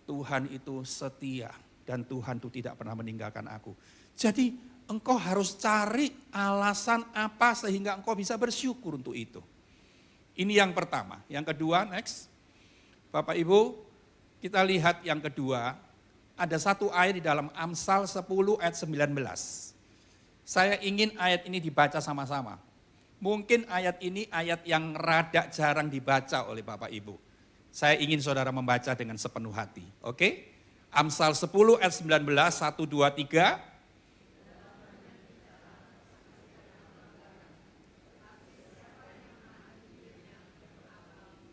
Tuhan itu setia dan Tuhan itu tidak pernah meninggalkan aku. Jadi engkau harus cari alasan apa sehingga engkau bisa bersyukur untuk itu. Ini yang pertama. Yang kedua, next. Bapak Ibu, kita lihat yang kedua. Ada satu ayat di dalam Amsal 10 ayat 19. Saya ingin ayat ini dibaca sama-sama. Mungkin ayat ini ayat yang rada jarang dibaca oleh Bapak Ibu. Saya ingin saudara membaca dengan sepenuh hati. Oke? Amsal 10 ayat 19, 1, 2, 3.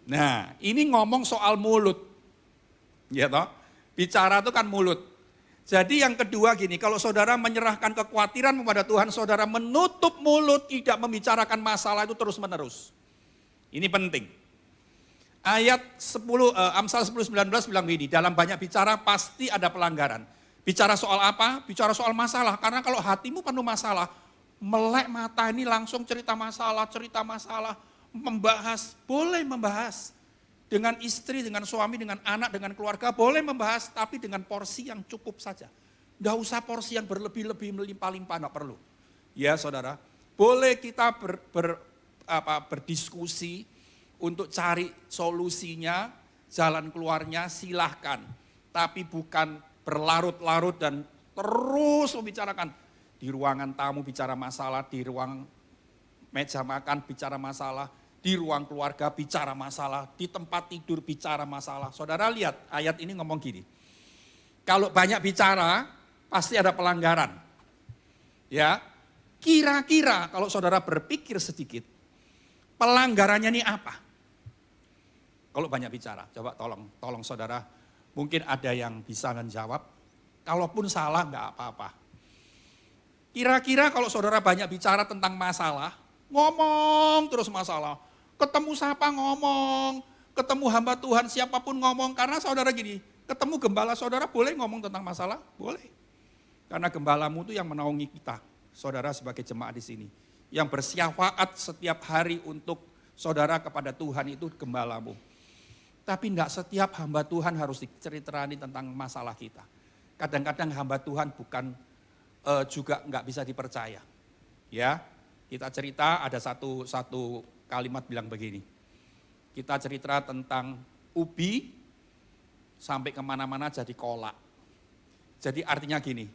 Nah, ini ngomong soal mulut. Ya toh? Bicara itu kan mulut. Jadi yang kedua gini, kalau saudara menyerahkan kekhawatiran kepada Tuhan, saudara menutup mulut, tidak membicarakan masalah itu terus-menerus. Ini penting. Ayat 10, Amsal 10:19 bilang begini, dalam banyak bicara pasti ada pelanggaran. Bicara soal apa? Bicara soal masalah. Karena kalau hatimu penuh masalah, melek mata ini langsung cerita masalah, membahas, boleh membahas. Dengan istri, dengan suami, dengan anak, dengan keluarga, boleh membahas, tapi dengan porsi yang cukup saja. Nggak usah porsi yang berlebih-lebih, melimpah-limpah, nggak perlu. Ya saudara, boleh kita berdiskusi untuk cari solusinya, jalan keluarnya, silahkan. Tapi bukan berlarut-larut dan terus membicarakan. Di ruangan tamu bicara masalah, di ruang meja makan bicara masalah, di ruang keluarga bicara masalah, di tempat tidur bicara masalah. Saudara lihat ayat ini ngomong gini, kalau banyak bicara pasti ada pelanggaran. Ya, kira-kira kalau saudara berpikir sedikit, pelanggarannya ini apa? Kalau banyak bicara, coba tolong saudara, mungkin ada yang bisa menjawab, kalaupun salah enggak apa-apa. Kira-kira kalau saudara banyak bicara tentang masalah, ngomong terus masalah. Ketemu siapa ngomong, ketemu hamba Tuhan siapapun ngomong. Karena saudara gini, ketemu gembala saudara boleh ngomong tentang masalah? Boleh. Karena gembalamu itu yang menaungi kita, saudara sebagai jemaat di sini. Yang bersyafaat setiap hari untuk saudara kepada Tuhan itu gembalamu. Tapi enggak setiap hamba Tuhan harus diceritani tentang masalah kita. Kadang-kadang hamba Tuhan bukan juga enggak bisa dipercaya. Ya, kita cerita ada satu kalimat bilang begini, kita cerita tentang ubi sampai kemana-mana jadi kolak. Jadi artinya gini,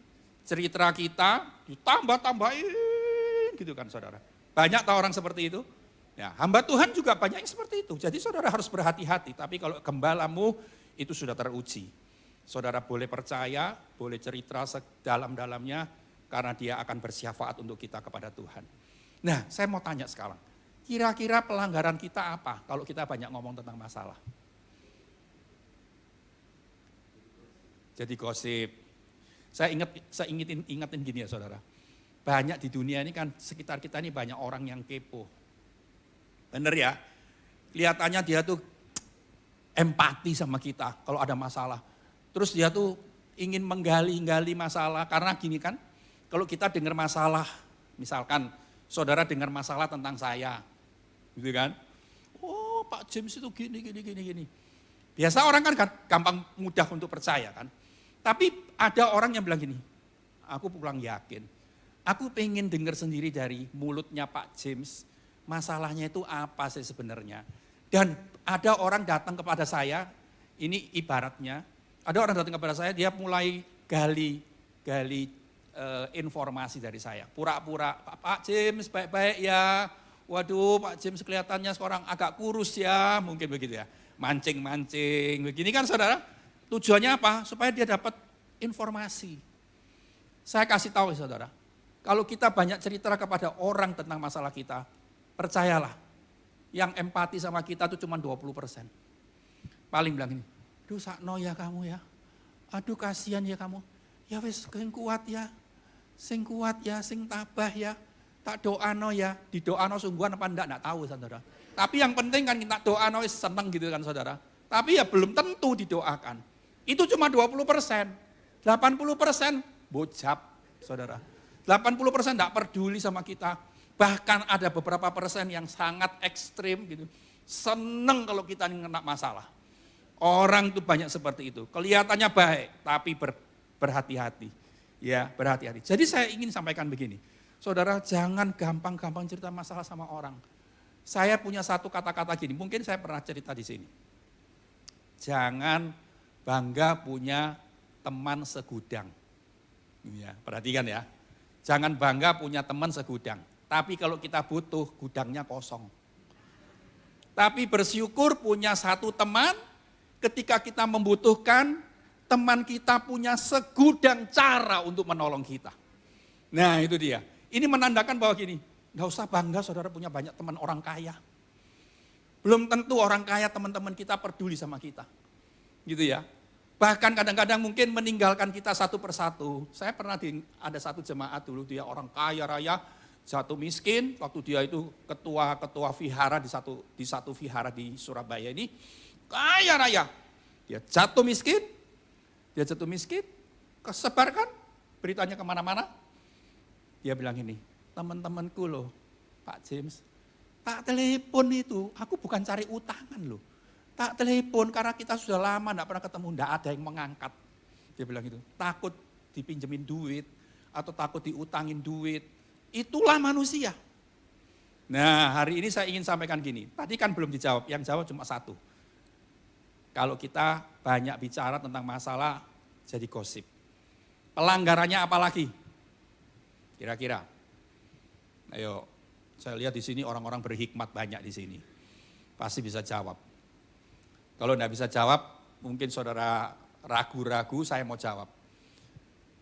cerita kita ditambah-tambahin gitu kan saudara. Banyak tahu orang seperti itu? Ya, hamba Tuhan juga banyak yang seperti itu. Jadi saudara harus berhati-hati, tapi kalau gembalamu itu sudah teruji. Saudara boleh percaya, boleh cerita sedalam-dalamnya karena dia akan bersyafaat untuk kita kepada Tuhan. Nah, saya mau tanya sekarang. Kira-kira pelanggaran kita apa kalau kita banyak ngomong tentang masalah? Jadi gosip. Saya ingetin gini ya saudara. Banyak di dunia ini kan sekitar kita ini banyak orang yang kepo. Bener ya? Kelihatannya dia tuh empati sama kita kalau ada masalah. Terus dia tuh ingin menggali-gali masalah. Karena gini kan, kalau kita dengar masalah, misalkan saudara dengar masalah tentang saya. Gitu kan? Pak James itu gini. Biasa orang kan gampang mudah untuk percaya kan. Tapi ada orang yang bilang gini, aku pulang yakin. Aku pengen dengar sendiri dari mulutnya Pak James, masalahnya itu apa sih sebenarnya. Dan ada orang datang kepada saya, ini ibaratnya, ada orang datang kepada saya, dia mulai gali informasi dari saya. Pura-pura, Pak James baik-baik ya, waduh Pak James kelihatannya seorang agak kurus ya, mungkin begitu ya. Mancing-mancing, begini kan saudara. Tujuannya apa? Supaya dia dapat informasi. Saya kasih tahu saudara, kalau kita banyak cerita kepada orang tentang masalah kita, percayalah, yang empati sama kita itu cuma 20%. Paling bilang ini, aduh sakno ya kamu ya, aduh kasihan ya kamu, ya wis sing kuat ya, sing tabah ya, tak doano ya, di doano sungguhan apa enggak tahu saudara. Tapi yang penting kan kita doano seneng gitu kan saudara. Tapi ya belum tentu didoakan. Itu cuma 20%. 80% bocap saudara. 80% enggak peduli sama kita. Bahkan ada beberapa persen yang sangat ekstrim gitu. Seneng kalau kita kena masalah. Orang itu banyak seperti itu. Kelihatannya baik tapi berhati-hati. Ya, berhati-hati. Jadi saya ingin sampaikan begini. Saudara jangan gampang-gampang cerita masalah sama orang. Saya punya satu kata-kata gini, mungkin saya pernah cerita di sini. Jangan bangga punya teman segudang. Ya, perhatikan ya. Jangan bangga punya teman segudang. Tapi kalau kita butuh, gudangnya kosong. Tapi bersyukur punya satu teman, ketika kita membutuhkan, teman kita punya segudang cara untuk menolong kita. Nah itu dia. Ini menandakan bahwa gini, gak usah bangga saudara punya banyak teman orang kaya. Belum tentu orang kaya teman-teman kita peduli sama kita. Gitu ya. Bahkan kadang-kadang mungkin meninggalkan kita satu persatu. Saya pernah ada satu jemaat dulu, dia orang kaya raya, jatuh miskin. Waktu dia itu ketua vihara di satu vihara di Surabaya ini. Kaya raya. Dia jatuh miskin, kesebarkan beritanya kemana-mana. Dia bilang ini, teman-temanku loh Pak James, tak telepon itu, aku bukan cari utangan loh. Tak telepon karena kita sudah lama tidak pernah ketemu, tidak ada yang mengangkat. Dia bilang gitu, takut dipinjemin duit atau takut diutangin duit. Itulah manusia. Nah hari ini saya ingin sampaikan gini, tadi kan belum dijawab, yang jawab cuma satu. Kalau kita banyak bicara tentang masalah jadi gosip. Pelanggarannya apa lagi? Kira-kira. Ayo, saya lihat di sini orang-orang berhikmat banyak di sini. Pasti bisa jawab. Kalau enggak bisa jawab, mungkin saudara ragu-ragu, saya mau jawab.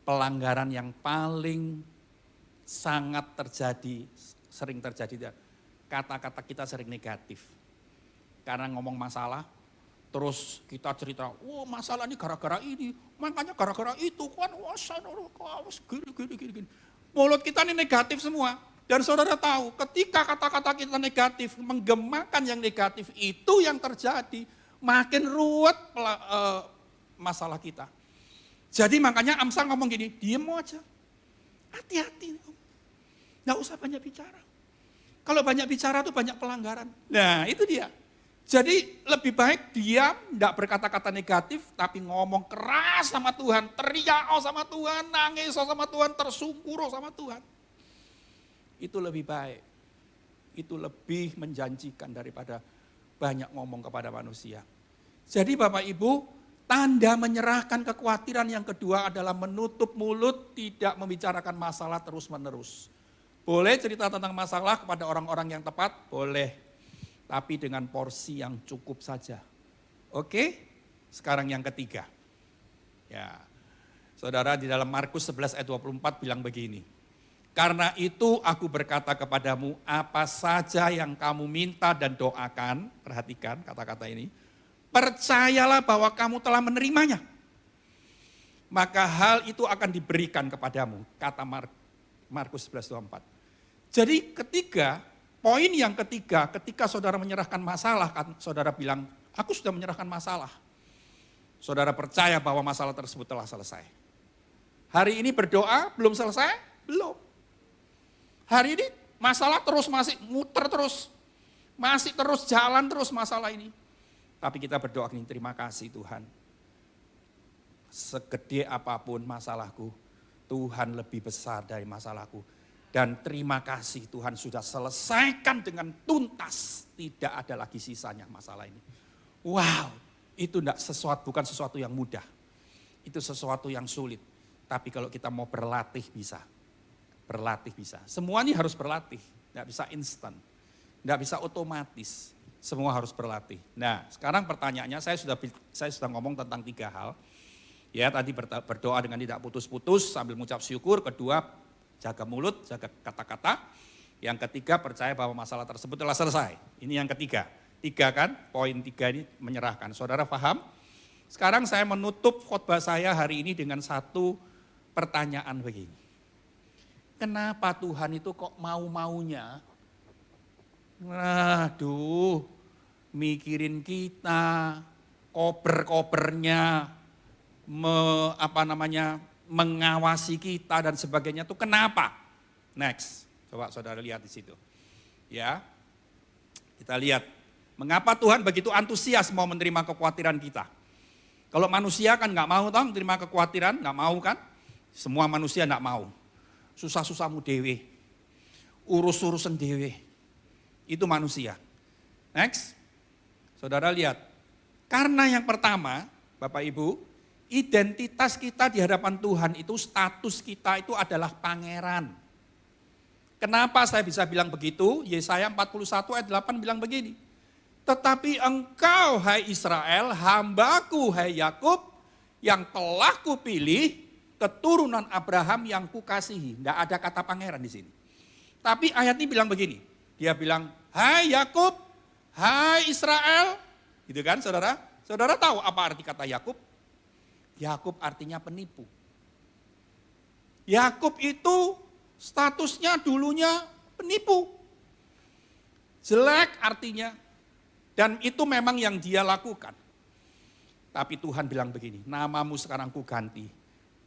Pelanggaran yang paling sangat terjadi, sering terjadi, kata-kata kita sering negatif. Karena ngomong masalah, terus kita cerita, wah masalah ini gara-gara ini, makanya gara-gara itu, kan wah gini. Mulut kita ini negatif semua. Dan saudara tahu, ketika kata-kata kita negatif, menggemakan yang negatif, itu yang terjadi. Makin ruwet masalah kita. Jadi makanya Amsal ngomong gini, diem aja. Hati-hati. Nggak usah banyak bicara. Kalau banyak bicara tuh banyak pelanggaran. Nah itu dia. Jadi lebih baik diam, enggak berkata-kata negatif, tapi ngomong keras sama Tuhan, teriak sama Tuhan, nangis sama Tuhan, tersungkur sama Tuhan. Itu lebih baik. Itu lebih menjanjikan daripada banyak ngomong kepada manusia. Jadi Bapak Ibu, tanda menyerahkan kekhawatiran yang kedua adalah menutup mulut, tidak membicarakan masalah terus-menerus. Boleh cerita tentang masalah kepada orang-orang yang tepat? Boleh. Tapi dengan porsi yang cukup saja. Oke? Sekarang yang ketiga. Ya. Saudara di dalam Markus 11 ayat 24 bilang begini. Karena itu aku berkata kepadamu, apa saja yang kamu minta dan doakan, perhatikan kata-kata ini, percayalah bahwa kamu telah menerimanya. Maka hal itu akan diberikan kepadamu, kata Markus 11:24. Jadi poin yang ketiga, ketika saudara menyerahkan masalah, kan saudara bilang, aku sudah menyerahkan masalah. Saudara percaya bahwa masalah tersebut telah selesai. Hari ini berdoa, belum selesai? Belum. Hari ini masalah terus masih muter terus. Masih terus jalan terus masalah ini. Tapi kita berdoa gini, terima kasih Tuhan. Segede apapun masalahku, Tuhan lebih besar dari masalahku. Dan terima kasih Tuhan sudah selesaikan dengan tuntas. Tidak ada lagi sisanya masalah ini. Wow, itu bukan sesuatu yang mudah. Itu sesuatu yang sulit. Tapi kalau kita mau berlatih bisa. Berlatih bisa. Semua ini harus berlatih. Tidak bisa instan. Tidak bisa otomatis. Semua harus berlatih. Nah, sekarang pertanyaannya saya sudah ngomong tentang 3 hal. Ya, tadi berdoa dengan tidak putus-putus sambil mengucap syukur. Kedua, jaga mulut, jaga kata-kata. Yang ketiga, percaya bahwa masalah tersebut telah selesai. Ini yang ketiga. 3 kan, poin 3 ini menyerahkan. Saudara paham? Sekarang saya menutup khotbah saya hari ini dengan satu pertanyaan begini. Kenapa Tuhan itu kok mau-maunya? Aduh, mikirin kita, kober-kobernya, mengawasi kita dan sebagainya itu kenapa? Next, coba saudara lihat di situ. Ya, kita lihat mengapa Tuhan begitu antusias mau menerima kekhawatiran kita. Kalau manusia kan nggak mau toh menerima kekhawatiran, nggak mau kan? Semua manusia nggak mau. Susah-susahmu dewe, urus-urusan dewe. Itu manusia. Next, saudara lihat. Karena yang pertama, Bapak Ibu, identitas kita di hadapan Tuhan itu, status kita itu adalah pangeran. Kenapa saya bisa bilang begitu? Yesaya 41 ayat 8 bilang begini. Tetapi engkau hai Israel, hambaku hai Yakub, yang telah kupilih, keturunan Abraham yang kukasihi. Tidak ada kata pangeran di sini. Tapi ayat ini bilang begini. Dia bilang, hai Yakub, hai Israel. Gitu kan saudara? Saudara tahu apa arti kata Yakub? Yakub artinya penipu. Yakub itu statusnya dulunya penipu. Jelek artinya. Dan itu memang yang dia lakukan. Tapi Tuhan bilang begini, namamu sekarang ku ganti.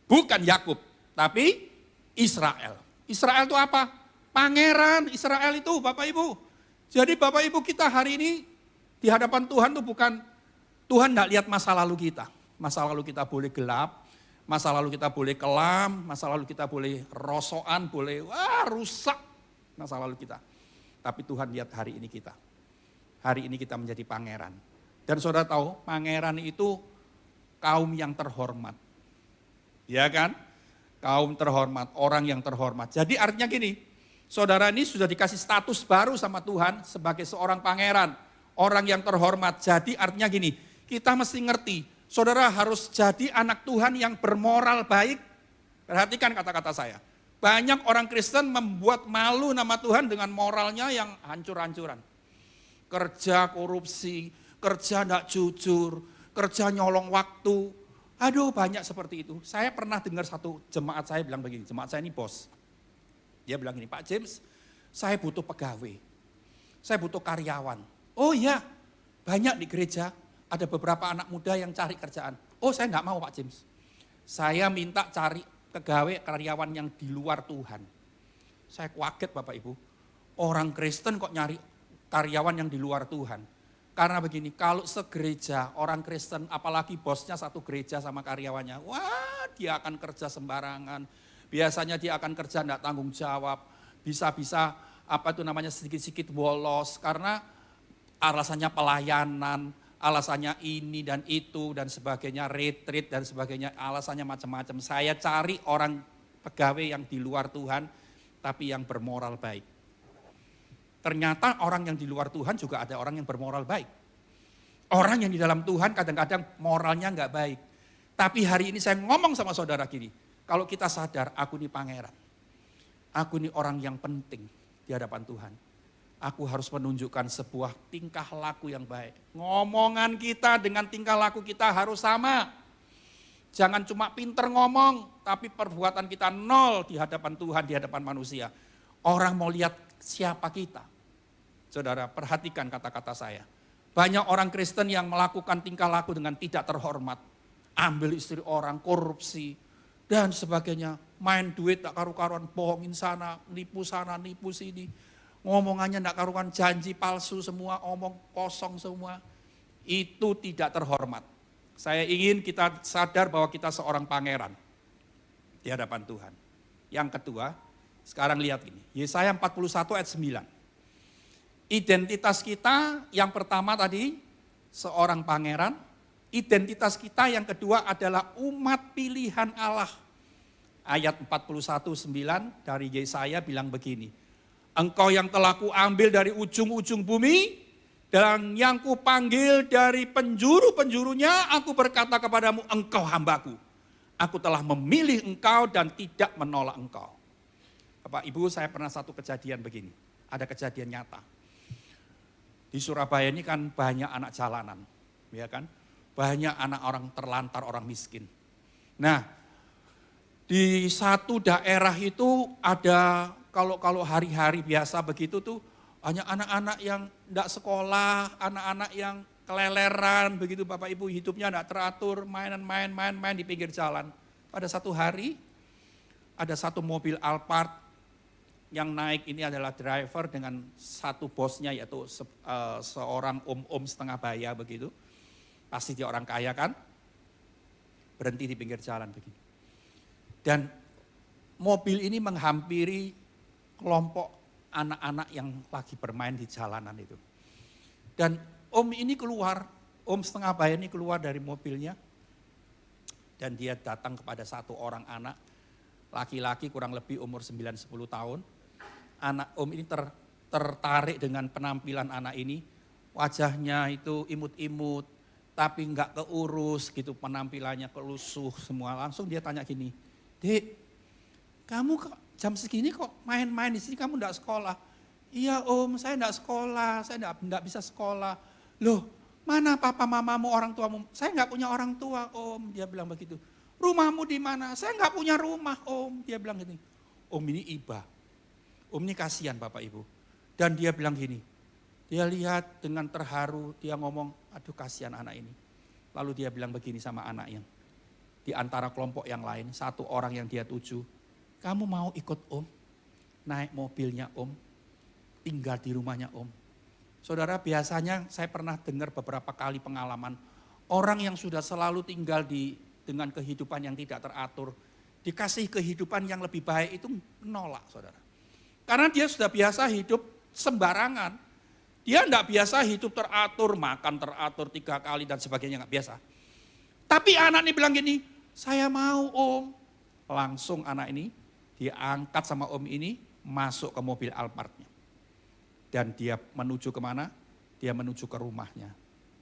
Bukan Yakub, tapi Israel. Israel itu apa? Pangeran Israel itu Bapak Ibu. Jadi Bapak Ibu kita hari ini di hadapan Tuhan itu bukan, Tuhan tidak lihat masa lalu kita. Masa lalu kita boleh gelap, masa lalu kita boleh kelam, masa lalu kita boleh rosokan, boleh rusak masa lalu kita. Tapi Tuhan lihat hari ini kita. Hari ini kita menjadi pangeran. Dan saudara tahu, pangeran itu kaum yang terhormat. Ya kan? Kaum terhormat, orang yang terhormat. Jadi artinya gini, saudara ini sudah dikasih status baru sama Tuhan sebagai seorang pangeran. Orang yang terhormat. Jadi artinya gini, kita mesti ngerti, saudara harus jadi anak Tuhan yang bermoral baik. Perhatikan kata-kata saya. Banyak orang Kristen membuat malu nama Tuhan dengan moralnya yang hancur-hancuran. Kerja korupsi, kerja tidak jujur, kerja nyolong waktu. Aduh banyak seperti itu. Saya pernah dengar satu jemaat saya bilang begini, jemaat saya ini bos. Dia bilang gini, Pak James, saya butuh pegawai, saya butuh karyawan. Oh iya, banyak di gereja, ada beberapa anak muda yang cari kerjaan. Oh saya enggak mau Pak James, saya minta cari pegawai karyawan yang di luar Tuhan. Saya kaget Bapak Ibu, orang Kristen kok nyari karyawan yang di luar Tuhan. Karena begini, kalau segereja orang Kristen, apalagi bosnya satu gereja sama karyawannya, wah dia akan kerja sembarangan. Biasanya dia akan kerja tidak tanggung jawab, bisa-bisa sedikit-sedikit bolos. Karena alasannya pelayanan, alasannya ini dan itu dan sebagainya, retreat dan sebagainya, alasannya macam-macam. Saya cari orang pegawai yang di luar Tuhan, tapi yang bermoral baik. Ternyata orang yang di luar Tuhan juga ada orang yang bermoral baik. Orang yang di dalam Tuhan kadang-kadang moralnya enggak baik. Tapi hari ini saya ngomong sama saudara gini, kalau kita sadar aku ini pangeran. Aku ini orang yang penting di hadapan Tuhan. Aku harus menunjukkan sebuah tingkah laku yang baik. Ngomongan kita dengan tingkah laku kita harus sama. Jangan cuma pinter ngomong, tapi perbuatan kita nol di hadapan Tuhan, di hadapan manusia. Orang mau lihat siapa kita. Saudara, perhatikan kata-kata saya. Banyak orang Kristen yang melakukan tingkah laku dengan tidak terhormat. Ambil istri orang, korupsi, dan sebagainya. Main duit tak karu-karuan, bohongin sana, nipu sini. ngomongannya enggak karuan, janji palsu semua, omong kosong semua. Itu tidak terhormat. Saya ingin kita sadar bahwa kita seorang pangeran di hadapan Tuhan. Yang kedua, sekarang lihat ini, Yesaya 41 ayat 9. Identitas kita yang pertama tadi, seorang pangeran. Identitas kita yang kedua adalah umat pilihan Allah. Ayat 41:9 dari Yesaya bilang begini. Engkau yang telah kuambil dari ujung-ujung bumi, dan yang kupanggil dari penjuru-penjurunya, aku berkata kepadamu, engkau hambaku. Aku telah memilih engkau dan tidak menolak engkau. Bapak Ibu, saya pernah satu kejadian begini. Ada kejadian nyata. Di Surabaya ini kan banyak anak jalanan, ya kan? Banyak anak orang terlantar, orang miskin. Nah, di satu daerah itu ada, kalau hari-hari biasa begitu tuh, hanya anak-anak yang tidak sekolah, anak-anak yang keleleran, begitu Bapak Ibu, hidupnya tidak teratur, main di pinggir jalan. Pada satu hari, ada satu mobil Alphard yang naik ini adalah driver dengan satu bosnya, yaitu seorang om-om setengah baya begitu. Pasti dia orang kaya kan, berhenti di pinggir jalan begini. Dan mobil ini menghampiri kelompok anak-anak yang lagi bermain di jalanan itu. Dan om ini keluar, om setengah baya ini keluar dari mobilnya. Dan dia datang kepada satu orang anak, laki-laki kurang lebih umur 9-10 tahun. Anak om ini tertarik dengan penampilan anak ini. Wajahnya itu imut-imut, tapi enggak keurus gitu, penampilannya kelusuh semua. Langsung dia tanya gini, Dek, kamu jam segini kok main-main di sini, kamu enggak sekolah? Iya om, saya enggak sekolah, saya enggak bisa sekolah. Loh, mana papa mamamu, orang tuamu? Saya enggak punya orang tua om, dia bilang begitu. Rumahmu di mana? Saya enggak punya rumah om, dia bilang gini. Om ini iba, om ini kasihan Bapak Ibu. Dan dia bilang gini, dia lihat dengan terharu, dia ngomong, aduh kasihan anak ini. Lalu dia bilang begini sama anaknya. Di antara kelompok yang lain, satu orang yang dia tuju, kamu mau ikut om? Naik mobilnya om, tinggal di rumahnya om. Saudara, biasanya saya pernah dengar beberapa kali pengalaman, orang yang sudah selalu tinggal dengan kehidupan yang tidak teratur, dikasih kehidupan yang lebih baik itu menolak saudara. Karena dia sudah biasa hidup sembarangan. Dia enggak biasa hidup teratur, makan teratur 3 kali dan sebagainya, enggak biasa. Tapi anak ini bilang gini, saya mau om. Langsung anak ini diangkat sama om ini, masuk ke mobil Alphardnya. Dan dia menuju kemana? Dia menuju ke rumahnya.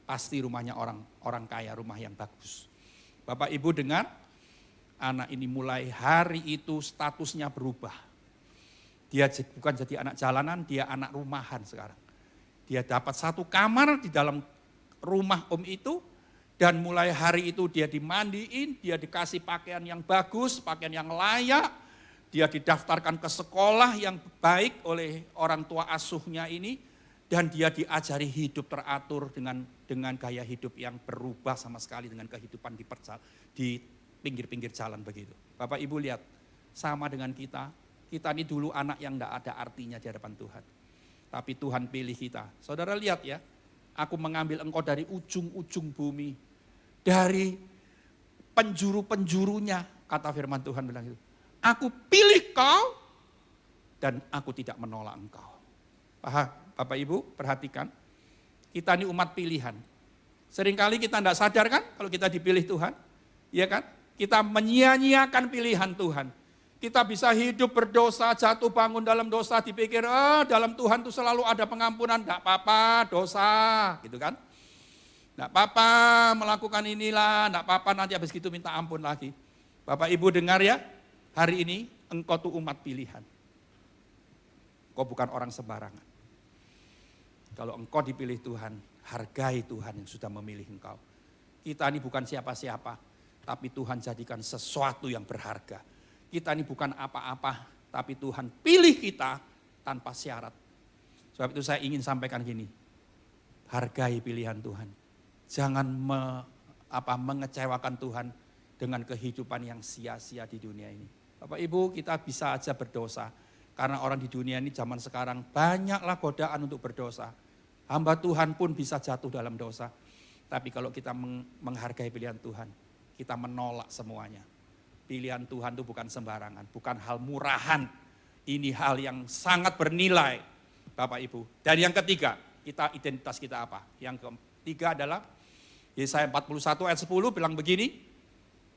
Pasti rumahnya orang kaya, rumah yang bagus. Bapak Ibu dengar, anak ini mulai hari itu statusnya berubah. Dia bukan jadi anak jalanan, dia anak rumahan sekarang. Dia dapat satu kamar di dalam rumah om itu, dan mulai hari itu dia dimandiin, dia dikasih pakaian yang bagus, pakaian yang layak, dia didaftarkan ke sekolah yang baik oleh orang tua asuhnya ini, dan dia diajari hidup teratur dengan gaya hidup yang berubah sama sekali dengan kehidupan di pinggir-pinggir jalan begitu. Bapak Ibu lihat, sama dengan kita ini dulu anak yang tidak ada artinya di hadapan Tuhan. Tapi Tuhan pilih kita. Saudara lihat ya, aku mengambil engkau dari ujung-ujung bumi. Dari penjuru-penjurunya, kata firman Tuhan bilang itu. Aku pilih kau dan aku tidak menolak engkau. Paham Bapak Ibu, perhatikan. Kita ini umat pilihan. Seringkali kita tidak sadar kan kalau kita dipilih Tuhan. Iya kan? Kita menyia-nyiakan pilihan Tuhan. Kita bisa hidup berdosa, jatuh bangun dalam dosa, dipikir, dalam Tuhan itu selalu ada pengampunan, enggak apa-apa dosa, gitu kan. Enggak apa-apa melakukan inilah, enggak apa-apa nanti habis gitu minta ampun lagi. Bapak Ibu dengar ya, hari ini engkau tuh umat pilihan. Engkau bukan orang sembarangan. Kalau engkau dipilih Tuhan, hargai Tuhan yang sudah memilih engkau. Kita ini bukan siapa-siapa, tapi Tuhan jadikan sesuatu yang berharga. Kita ini bukan apa-apa, tapi Tuhan pilih kita tanpa syarat. Sebab itu saya ingin sampaikan gini, hargai pilihan Tuhan. Jangan mengecewakan Tuhan dengan kehidupan yang sia-sia di dunia ini. Bapak Ibu, kita bisa aja berdosa. Karena orang di dunia ini zaman sekarang banyaklah godaan untuk berdosa. Hamba Tuhan pun bisa jatuh dalam dosa. Tapi kalau kita menghargai pilihan Tuhan, kita menolak semuanya. Pilihan Tuhan itu bukan sembarangan, bukan hal murahan. Ini hal yang sangat bernilai, Bapak Ibu. Dan yang ketiga, identitas kita apa? Yang ketiga adalah Yesaya 41 ayat 10 bilang begini.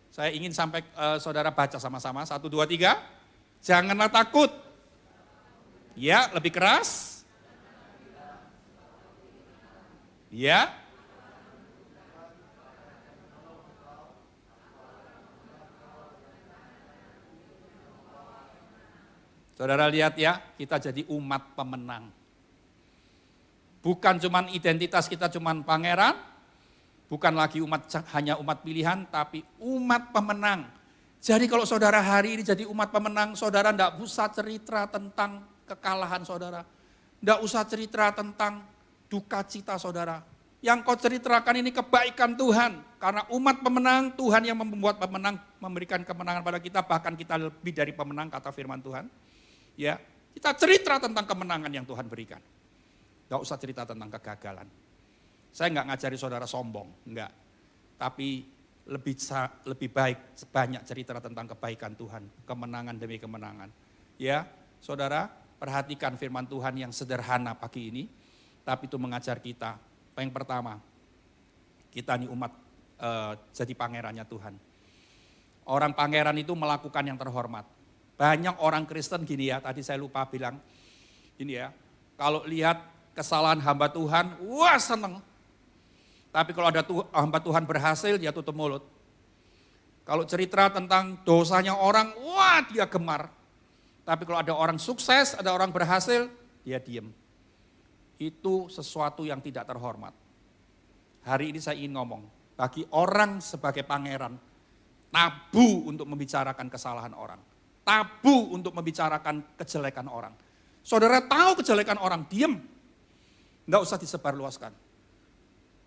Saya ingin sampai saudara baca sama-sama. 1, 2, 3. Janganlah takut. Ya, lebih keras. Ya. Saudara lihat ya, kita jadi umat pemenang. Bukan cuman identitas kita cuman pangeran, bukan lagi hanya umat pilihan, tapi umat pemenang. Jadi kalau saudara hari ini jadi umat pemenang, saudara enggak usah cerita tentang kekalahan saudara. Enggak usah cerita tentang duka cita saudara. Yang kau ceritakan ini kebaikan Tuhan. Karena umat pemenang, Tuhan yang membuat pemenang, memberikan kemenangan pada kita, bahkan kita lebih dari pemenang, kata firman Tuhan. Ya, kita cerita tentang kemenangan yang Tuhan berikan. Enggak usah cerita tentang kegagalan. Saya enggak ngajari saudara sombong, enggak. Tapi lebih baik banyak cerita tentang kebaikan Tuhan, kemenangan demi kemenangan. Ya, saudara, perhatikan firman Tuhan yang sederhana pagi ini, tapi itu mengajar kita. Yang pertama, kita ini umat jadi pangerannya Tuhan. Orang pangeran itu melakukan yang terhormat. Banyak orang Kristen gini ya, tadi saya lupa bilang, gini ya, kalau lihat kesalahan hamba Tuhan, wah seneng. Tapi kalau ada hamba Tuhan berhasil, dia tutup mulut. Kalau cerita tentang dosanya orang, wah dia gemar. Tapi kalau ada orang sukses, ada orang berhasil, dia diem. Itu sesuatu yang tidak terhormat. Hari ini saya ingin ngomong, bagi orang sebagai pangeran, tabu untuk membicarakan kesalahan orang. Tabu untuk membicarakan kejelekan orang. Saudara tahu kejelekan orang, diem. Nggak usah disebarluaskan.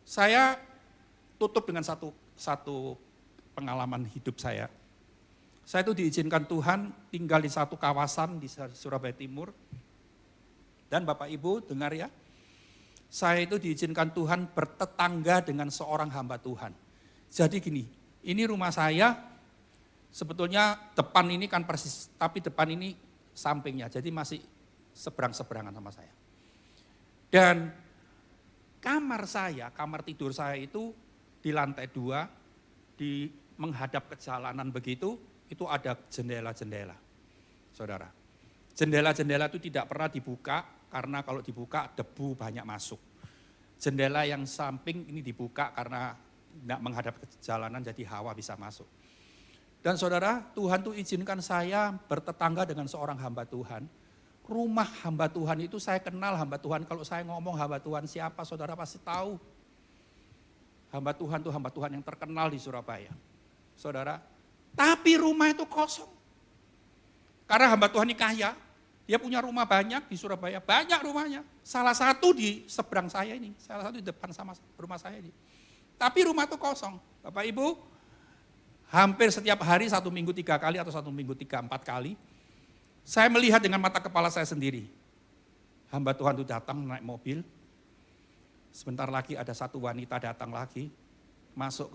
Saya tutup dengan satu pengalaman hidup saya. Saya itu diizinkan Tuhan tinggal di satu kawasan di Surabaya Timur. Dan Bapak Ibu dengar ya, saya itu diizinkan Tuhan bertetangga dengan seorang hamba Tuhan. Jadi gini, ini rumah saya, sebetulnya depan ini kan persis, tapi depan ini sampingnya, jadi masih seberang-seberangan sama saya. Dan kamar tidur saya itu di lantai 2, di menghadap ke jalanan begitu, itu ada jendela-jendela. Saudara, jendela-jendela itu tidak pernah dibuka, karena kalau dibuka debu banyak masuk. Jendela yang samping ini dibuka karena tidak menghadap ke jalanan, jadi hawa bisa masuk. Dan saudara, Tuhan tuh izinkan saya bertetangga dengan seorang hamba Tuhan. Rumah hamba Tuhan itu saya kenal hamba Tuhan. Kalau saya ngomong hamba Tuhan siapa, saudara pasti tahu. Hamba Tuhan itu hamba Tuhan yang terkenal di Surabaya. Saudara, tapi rumah itu kosong. Karena hamba Tuhan ini kaya, dia punya rumah banyak di Surabaya, banyak rumahnya. Salah satu di seberang saya ini, salah satu di depan sama rumah saya ini. Tapi rumah itu kosong. Bapak Ibu, hampir setiap hari 1 minggu 3 kali atau 1 minggu 3-4 kali, saya melihat dengan mata kepala saya sendiri. Hamba Tuhan itu datang naik mobil, sebentar lagi ada satu wanita datang lagi, masuk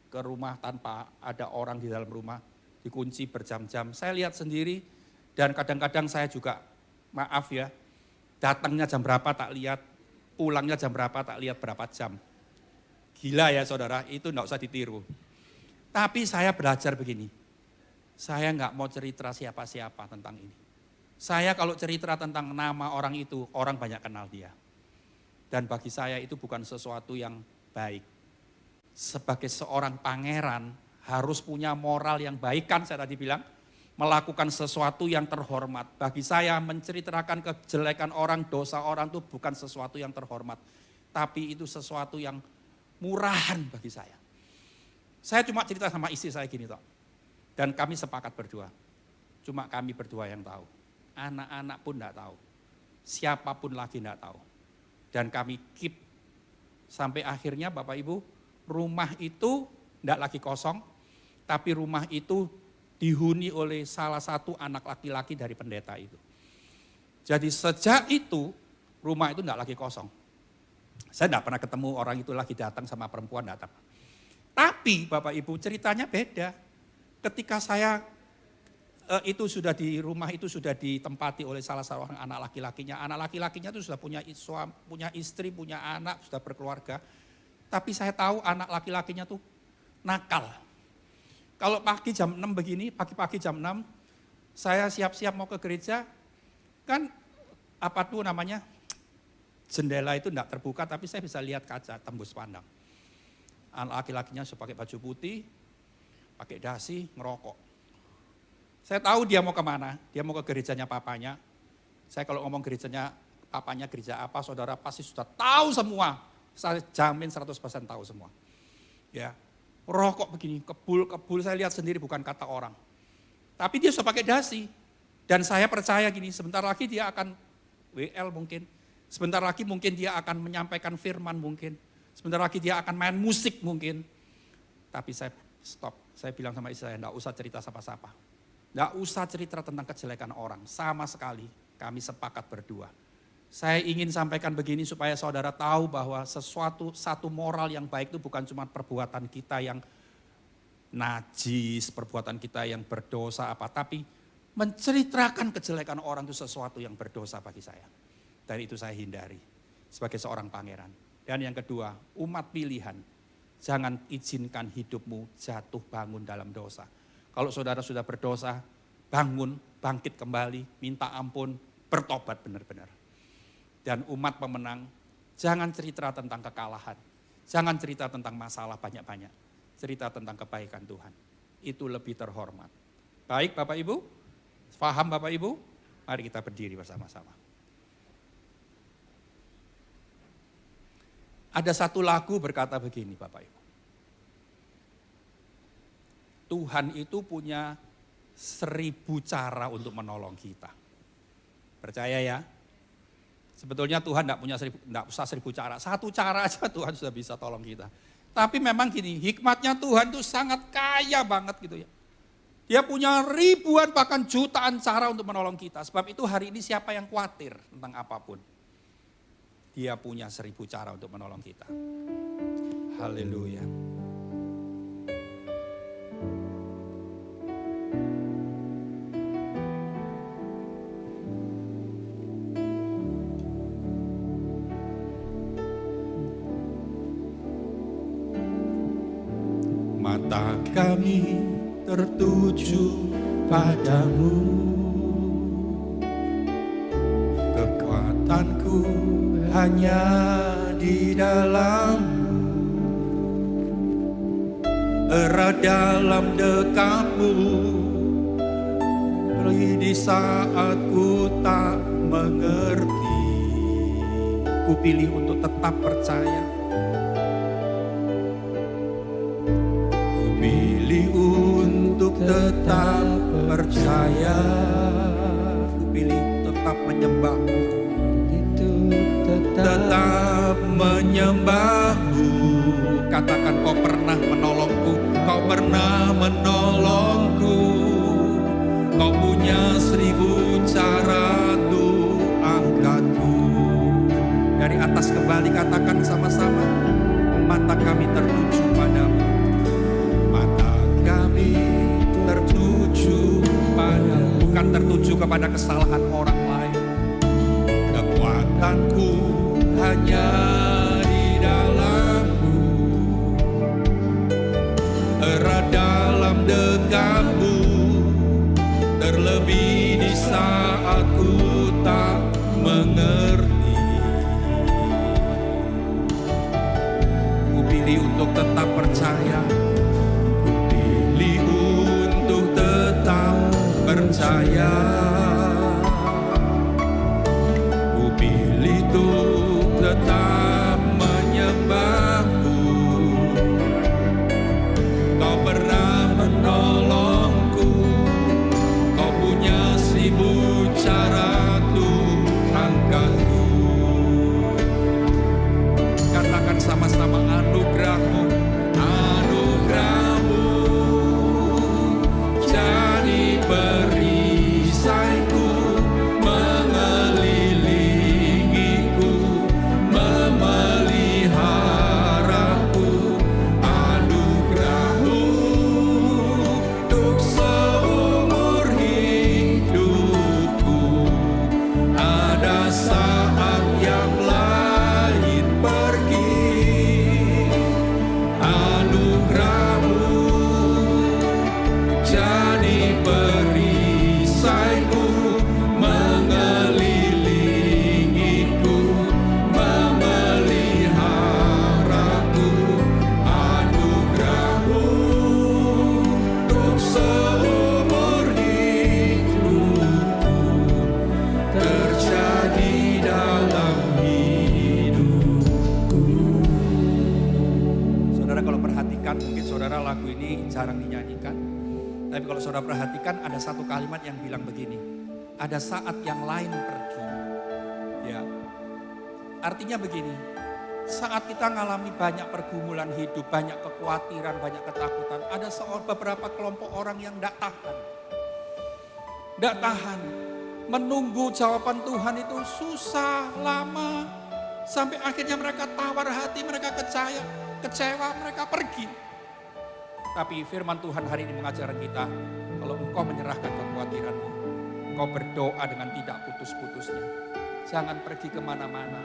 ke rumah tanpa ada orang di dalam rumah, dikunci berjam-jam. Saya lihat sendiri dan kadang-kadang saya juga, maaf ya, datangnya jam berapa tak lihat, pulangnya jam berapa tak lihat berapa jam. Gila ya saudara, itu enggak usah ditiru. Tapi saya belajar begini, saya enggak mau cerita siapa-siapa tentang ini. Saya kalau cerita tentang nama orang itu, orang banyak kenal dia. Dan bagi saya itu bukan sesuatu yang baik. Sebagai seorang pangeran harus punya moral yang baik, kan saya tadi bilang. Melakukan sesuatu yang terhormat. Bagi saya menceritakan kejelekan orang, dosa orang itu bukan sesuatu yang terhormat. Tapi itu sesuatu yang murahan bagi saya. Saya cuma cerita sama istri saya gini toh. Dan kami sepakat berdua. Cuma kami berdua yang tahu. Anak-anak pun enggak tahu. Siapapun lagi enggak tahu. Dan kami keep sampai akhirnya Bapak Ibu, rumah itu enggak lagi kosong, tapi rumah itu dihuni oleh salah satu anak laki-laki dari pendeta itu. Jadi sejak itu rumah itu enggak lagi kosong. Saya enggak pernah ketemu orang itu lagi datang sama perempuan datang. Tapi Bapak Ibu ceritanya beda. Ketika saya itu sudah di rumah itu sudah ditempati oleh salah seorang anak laki-lakinya. Anak laki-lakinya itu sudah punya istri, punya anak, sudah berkeluarga. Tapi saya tahu anak laki-lakinya tuh nakal. Kalau pagi jam 6 begini, pagi-pagi jam 6, saya siap-siap mau ke gereja, kan apa tuh namanya, jendela itu enggak terbuka, tapi saya bisa lihat kaca, tembus pandang. Anak laki-lakinya sudah pakai baju putih, pakai dasi, ngerokok. Saya tahu dia mau kemana, dia mau ke gerejanya papanya. Saya kalau ngomong gerejanya papanya, gereja apa, saudara pasti sudah tahu semua. Saya jamin 100% tahu semua. Ya. Rokok begini, kebul saya lihat sendiri bukan kata orang. Tapi dia sudah pakai dasi. Dan saya percaya gini, sebentar lagi dia akan WL mungkin. Sebentar lagi mungkin dia akan menyampaikan firman mungkin. Sebentar lagi dia akan main musik mungkin. Tapi saya stop, saya bilang sama istri saya, enggak usah cerita siapa-siapa. Enggak usah cerita tentang kejelekan orang, sama sekali kami sepakat berdua. Saya ingin sampaikan begini supaya saudara tahu bahwa satu moral yang baik itu bukan cuma perbuatan kita yang najis, perbuatan kita yang berdosa apa, tapi menceritakan kejelekan orang itu sesuatu yang berdosa bagi saya. Dan itu saya hindari sebagai seorang pangeran. Dan yang kedua, umat pilihan, jangan izinkan hidupmu jatuh bangun dalam dosa. Kalau saudara sudah berdosa, bangun, bangkit kembali, minta ampun, bertobat benar-benar. Dan umat pemenang, jangan cerita tentang kekalahan. Jangan cerita tentang masalah banyak-banyak. Cerita tentang kebaikan Tuhan. Itu lebih terhormat. Baik Bapak Ibu, paham Bapak Ibu? Mari kita berdiri bersama-sama. Ada satu lagu berkata begini Bapak Ibu. Tuhan itu punya 1000 cara untuk menolong kita. Percaya ya? Sebetulnya Tuhan enggak usah 1000 cara. Satu cara aja Tuhan sudah bisa tolong kita. Tapi memang gini, hikmatnya Tuhan itu sangat kaya banget gitu ya. Dia punya ribuan bahkan jutaan cara untuk menolong kita. Sebab itu hari ini siapa yang khawatir tentang apapun. Dia punya 1000 cara untuk menolong kita. Haleluya. Mata kami tertuju padamu, kekuatanku hanya di dalam-Mu, erat dalam dekap-Mu, di saat ku tak mengerti, ku pilih untuk tetap percaya. Untuk tetap percaya, ku pilih tetap menyembah-Mu, tetap menyembah-Mu. Katakan kau pernah menolongku, kau pernah menolongku, kau punya 1000 cara untuk angkatku. Dari atas kembali katakan sama-sama, mata kami tertuju padamu. Kami tertuju pada, bukan tertuju kepada kesalahan orang lain. Kekuatanku hanya di dalam-Mu, erat dalam dekap-Mu, terlebih di saat ku tak mengerti. Ku pilih untuk tetap percaya. Percaya, ku pilih untuk tetap menyembah-Mu. Kau pernah menolongku, kau punya 1000 cara untuk angkatku. Katakan sama-sama anugerah-Mu, anugerah-Mu. perhatikan, mungkin saudara lagu ini jarang dinyanyikan. Tapi kalau saudara perhatikan ada satu kalimat yang bilang begini. Ada saat yang lain pergi. Ya. Artinya begini. Saat kita mengalami banyak pergumulan hidup, banyak kekhawatiran, banyak ketakutan. Ada beberapa kelompok orang yang tidak tahan. Tidak tahan. Menunggu jawaban Tuhan itu susah, lama. Sampai akhirnya mereka tawar hati, mereka kecewa, mereka pergi. Tapi firman Tuhan hari ini mengajarkan kita, kalau engkau menyerahkan kekhawatiranmu, engkau berdoa dengan tidak putus-putusnya. Jangan pergi kemana-mana,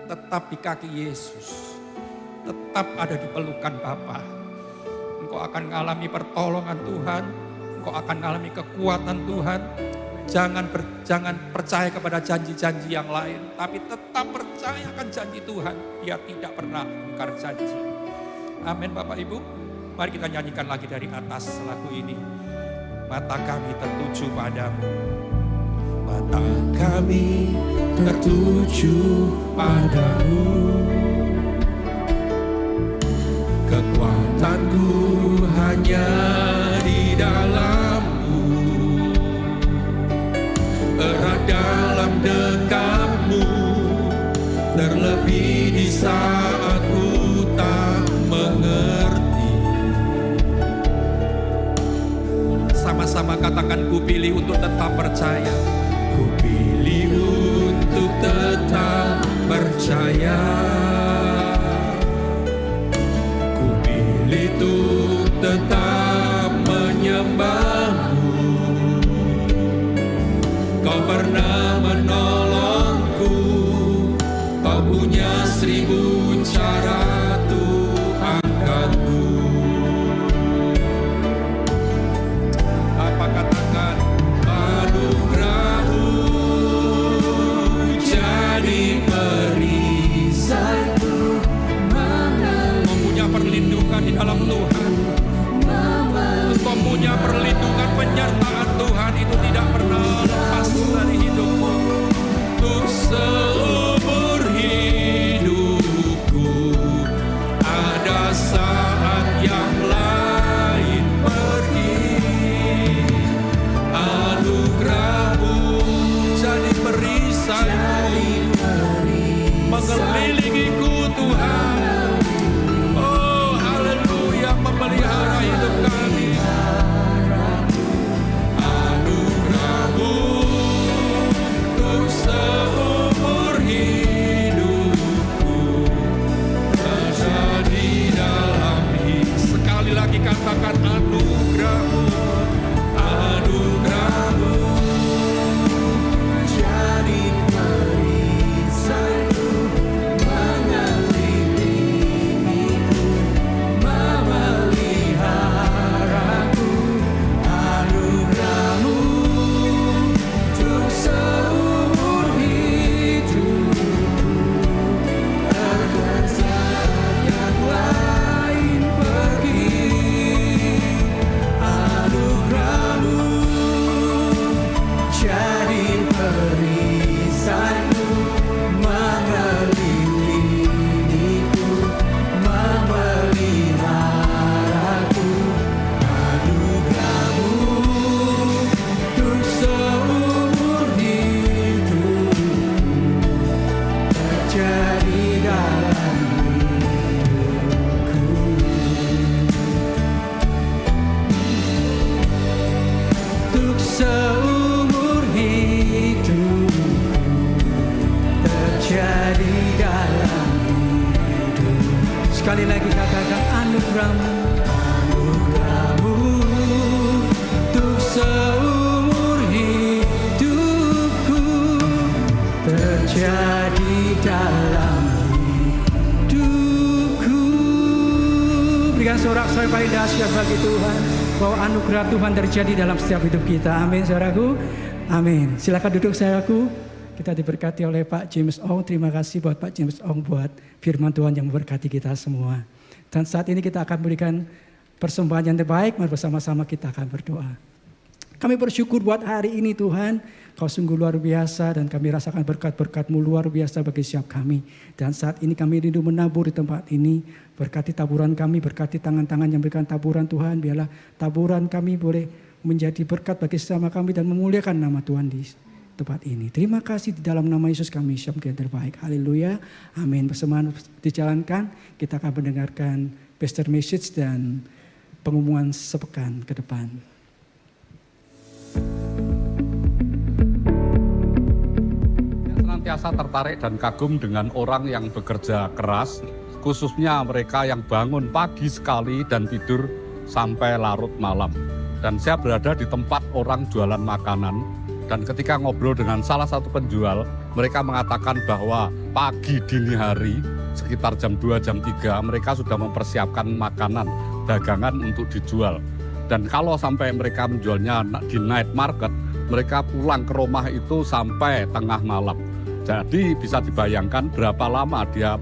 tetap di kaki Yesus, tetap ada di pelukan Bapa. Engkau akan mengalami pertolongan Tuhan, engkau akan mengalami kekuatan Tuhan. Jangan percaya kepada janji-janji yang lain, tapi tetap percayakan janji Tuhan. Dia tidak pernah ingkar janji. Amin Bapak Ibu. Mari kita nyanyikan lagi dari atas lagu ini. Mata kami tertuju padamu. Mata kami tertuju padamu. Kekuatanku hanya di dalammu. Erat dalam dekatmu, terlebih di saat ku tak mengerti. Sama-sama katakan, ku pilih untuk tetap percaya. Ku pilih untuk tetap percaya. Ku pilih untuk tetap menyembahmu. Kau pernah menolongku, kau punya 1000 cara Tuhanku. Apa katakan? Anugerahmu jadi perisaiku. Kau punya perlindungan di dalam Tuhan. Kau punya perlindungan, penyertaan Tuhan itu tidak pernah lepas dari hidupmu. Untuk seumur hidupku ada saat yang lain pergi. Anugerahmu jadi perisaiku, mengelilingiku Tuhan. Oh haleluya, memelihara hidup kami. Untuk seumur hidupku terjadi dalam hidup. Sekali lagi katakan anugerahmu. Anugerahmu jadi perisaiku, mengelilingiku, memeliharaku. Anugerahmu untuk seumur hidupku, agar saat yang lain pergi. Anugerahmu jadi perisaiku, mengelilingiku, memeliharaku. Anugerahmu untuk seumur hidupku terjadi dalam hidupku. Untuk seumur hidupku terjadi dalam hidup. Sekali lagi katakan anugerahmu. Anugerahmu untuk seumur hidupku terjadi dalam hidupku. Berikan sorak-sorai paling dahsyat bagi Tuhan, bahwa anugerah Tuhan terjadi dalam setiap hidup kita. Amin saudaraku. Amin. Silakan duduk saudaraku. Kita diberkati oleh Pak James Ong. Terima kasih buat Pak James Ong buat firman Tuhan yang memberkati kita semua. Dan saat ini kita akan berikan persembahan yang terbaik. Mari bersama-sama kita akan berdoa. Kami bersyukur buat hari ini Tuhan. Kau sungguh luar biasa dan kami rasakan berkat-berkat-Mu luar biasa bagi setiap kami. Dan saat ini kami rindu menabur di tempat ini. Berkati taburan kami, berkati tangan-tangan yang berikan taburan Tuhan. Biarlah taburan kami boleh menjadi berkat bagi sesama kami dan memuliakan nama Tuhan di tempat ini. Terima kasih di dalam nama Yesus kami syukur yang terbaik. Haleluya. Amin. Persembahan dijalankan. Kita akan mendengarkan pastor message dan pengumuman sepekan ke depan. Senantiasa tertarik dan kagum dengan orang yang bekerja keras, khususnya mereka yang bangun pagi sekali dan tidur sampai larut malam. Dan saya berada di tempat orang jualan makanan, dan ketika ngobrol dengan salah satu penjual, mereka mengatakan bahwa pagi dini hari, sekitar jam 2, jam 3, mereka sudah mempersiapkan makanan, dagangan untuk dijual. Dan kalau sampai mereka menjualnya di night market, mereka pulang ke rumah itu sampai tengah malam. Jadi bisa dibayangkan berapa lama dia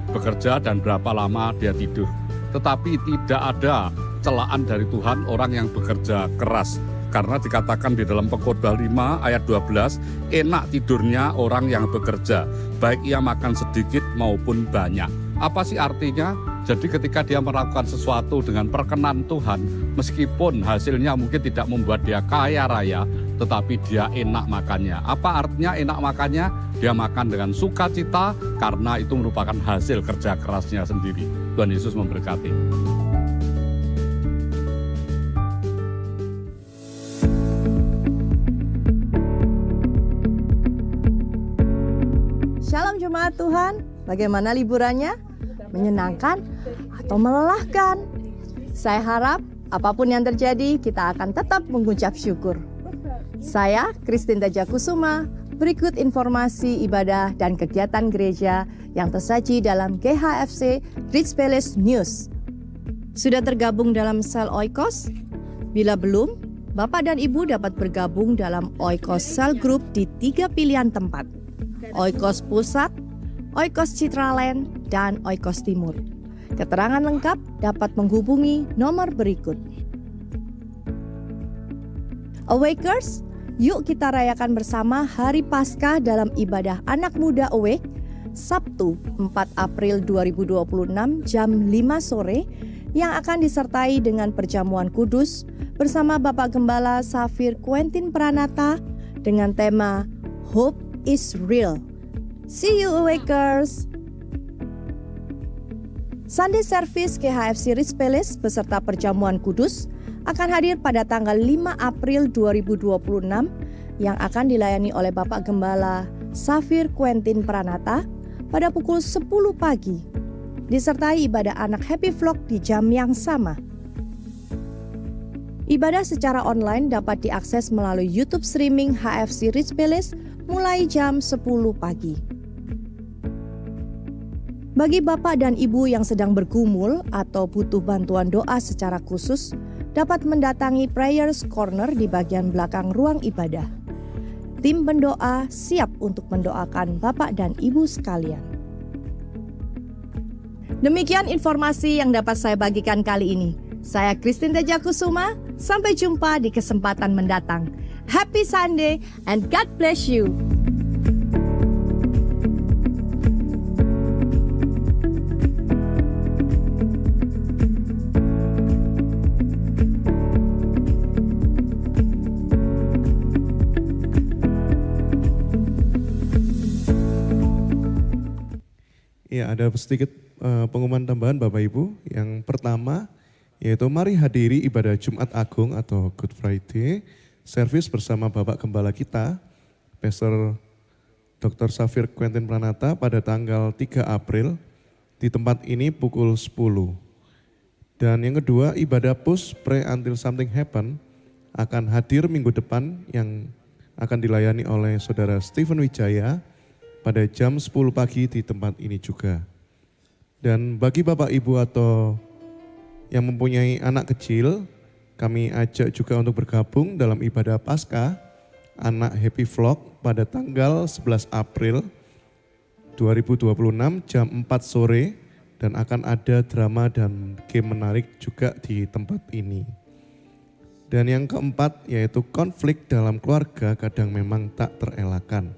bekerja dan berapa lama dia tidur. Tetapi tidak ada celaan dari Tuhan orang yang bekerja keras. Karena dikatakan di dalam Pengkhotbah 5 ayat 12, enak tidurnya orang yang bekerja, baik ia makan sedikit maupun banyak. Apa sih artinya? Jadi ketika dia melakukan sesuatu dengan perkenan Tuhan, meskipun hasilnya mungkin tidak membuat dia kaya raya, tetapi dia enak makannya. Apa artinya enak makannya? Dia makan dengan sukacita karena itu merupakan hasil kerja kerasnya sendiri. Tuhan Yesus memberkati. Shalom jemaat Tuhan, bagaimana liburannya? Menyenangkan atau melelahkan? Saya harap apapun yang terjadi kita akan tetap mengucap syukur. Saya Christine Dajakusuma, berikut informasi ibadah dan kegiatan gereja yang tersaji dalam GHFC Rich Palace News. Sudah tergabung dalam sel Oikos? Bila belum, Bapak dan Ibu dapat bergabung dalam Oikos Cell Group di 3 pilihan tempat. Oikos Pusat, Oikos Citraland, dan Oikos Timur. Keterangan lengkap dapat menghubungi nomor berikut. Awakers, yuk kita rayakan bersama Hari Paskah dalam ibadah Anak Muda Awake, Sabtu 4 April 2026 jam 5 sore, yang akan disertai dengan perjamuan kudus bersama Bapak Gembala Safir Quentin Pranata dengan tema Hope is Real. See you Awakers! Sunday Service GHFC Rich Palace beserta perjamuan kudus akan hadir pada tanggal 5 April 2026 yang akan dilayani oleh Bapak Gembala Safir Quentin Pranata pada pukul 10 pagi, disertai ibadah anak Happy Vlog di jam yang sama. Ibadah secara online dapat diakses melalui YouTube streaming HFC Rich Palace mulai jam 10 pagi. Bagi Bapak dan Ibu yang sedang bergumul atau butuh bantuan doa secara khusus, dapat mendatangi Prayers Corner di bagian belakang ruang ibadah. Tim pendoa siap untuk mendoakan Bapak dan Ibu sekalian. Demikian informasi yang dapat saya bagikan kali ini. Saya Christine Dajakusuma, sampai jumpa di kesempatan mendatang. Happy Sunday and God bless you. Ya, ada sedikit pengumuman tambahan Bapak Ibu. Yang pertama, yaitu mari hadiri ibadah Jumat Agung atau Good Friday service bersama Bapak Gembala kita, Pastor Dr. Safir Quentin Pranata pada tanggal 3 April di tempat ini pukul 10. Dan yang kedua, ibadah push Pray Until Something Happen akan hadir minggu depan yang akan dilayani oleh Saudara Stephen Wijaya pada jam 10 pagi di tempat ini juga. Dan bagi Bapak Ibu atau yang mempunyai anak kecil, kami ajak juga untuk bergabung dalam ibadah Paskah Anak Happy Vlog pada tanggal 11 April 2026 jam 4 sore dan akan ada drama dan game menarik juga di tempat ini. Dan yang keempat yaitu konflik dalam keluarga kadang memang tak terelakkan.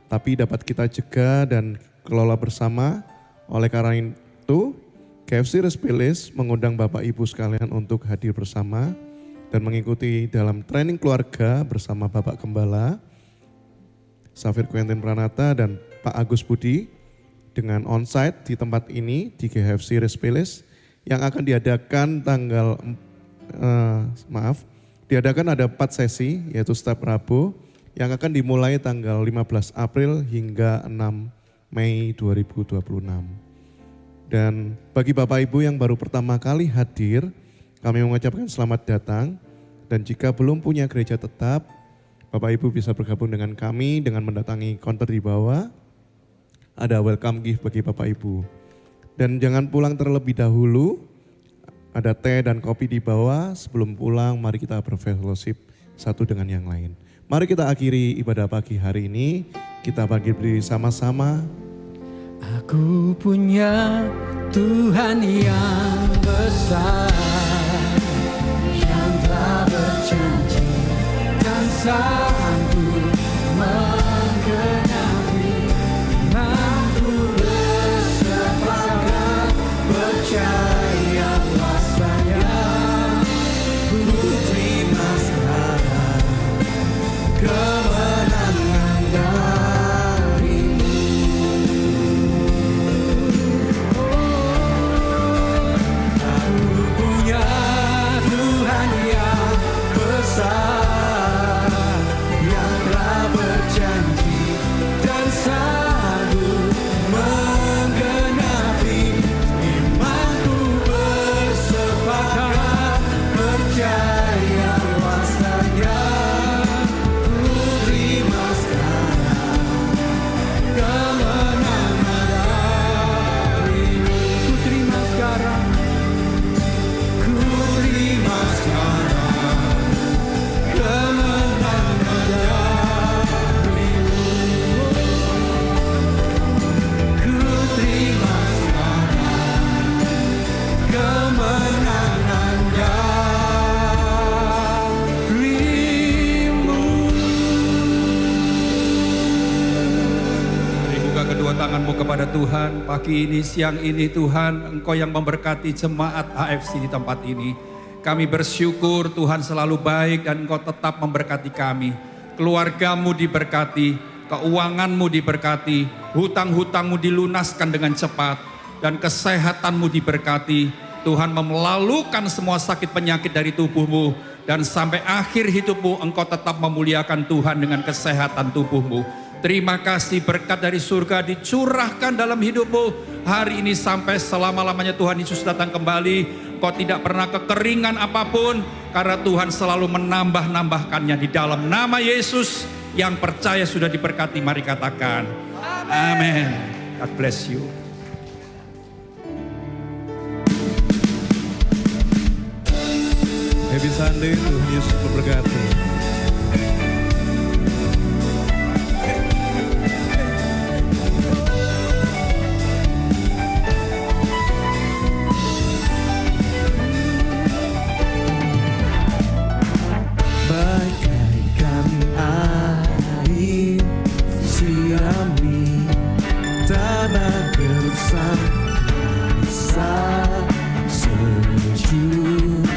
Tapi dapat kita jaga dan kelola bersama. Oleh karena itu, KFC Respilis mengundang Bapak Ibu sekalian untuk hadir bersama dan mengikuti dalam training keluarga bersama Bapak Gembala, Safir Quentin Pranata dan Pak Agus Budi dengan onsite di tempat ini di KFC Respilis yang akan diadakan diadakan ada 4 sesi yaitu setiap Rabu yang akan dimulai tanggal 15 April hingga 6 Mei 2026. Dan bagi Bapak Ibu yang baru pertama kali hadir, kami mengucapkan selamat datang dan jika belum punya gereja tetap, Bapak Ibu bisa bergabung dengan kami dengan mendatangi counter di bawah. Ada welcome gift bagi Bapak Ibu. Dan jangan pulang terlebih dahulu, ada teh dan kopi di bawah. Sebelum pulang, mari kita berfellowship satu dengan yang lain. Mari kita akhiri ibadah pagi hari ini. Kita bangkit berdiri sama-sama. Aku punya Tuhan yang besar, yang telah berjanji dan sanggup menggenapi. Aku bersepakat percaya kuasanya. Ku terima sekarang kemenangan darimu. Aku punya Tuhan yang besar, yang telah berjanji dan sanggup menggenapi. Imanku bersepakat percaya kuasanya. Ku terima sekarang kemenangan darimu. Ku terima sekarang, ku terima sekarang kemenangan darimu. Ku terima sekarang kemenangan darimu. Mari buka kedua tanganmu kepada Tuhan. Pagi ini, siang ini Tuhan, Engkau yang memberkati jemaat AFC di tempat ini. Kami bersyukur Tuhan selalu baik dan Engkau tetap memberkati kami. Keluargamu diberkati, keuanganmu diberkati, hutang-hutangmu dilunaskan dengan cepat, dan kesehatanmu diberkati. Tuhan melalukan semua sakit penyakit dari tubuhmu, dan sampai akhir hidupmu Engkau tetap memuliakan Tuhan dengan kesehatan tubuhmu. Terima kasih berkat dari surga dicurahkan dalam hidupmu hari ini sampai selama-lamanya. Tuhan Yesus datang kembali. Kau tidak pernah kekeringan apapun karena Tuhan selalu menambah-nambahkannya di dalam nama Yesus. Yang percaya sudah diberkati, mari katakan amin. God bless you. Happy Sunday, Tuhan Yesus memberkati. Bagaikan air sirami tanah gersang, rasa sejuk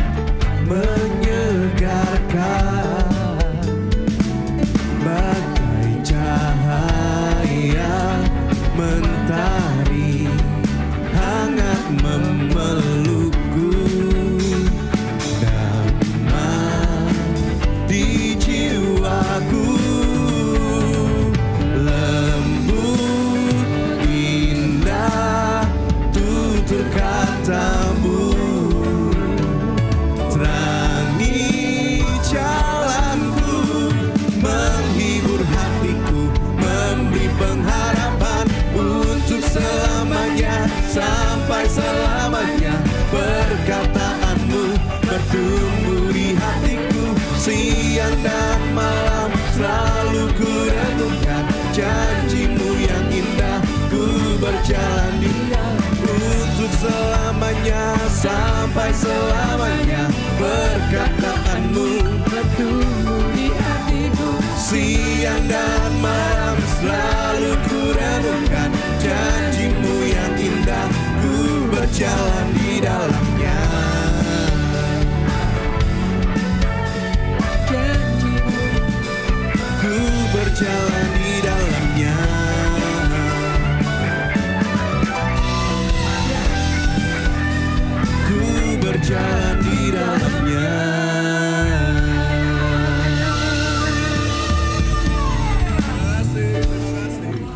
menyegarkan, bagai cahaya mentari hangat memelukku. Di jiwaku lembut indah tutur katamu, terangi jalanku, menghibur hatiku, memberi pengharapan untuk selamanya, sampai selamanya. Perkataanmu bertumbuh di hatiku, siang dan malam selalu ku renungkan. Janjimu yang indah ku berjalan di untuk selamanya, sampai selamanya. Perkataanmu bertumbuh di hatiku. Siang dan malam selalu ku renungkan janjimu yang indah, ku berjalan di dalamnya. Janjimu, ku berjalan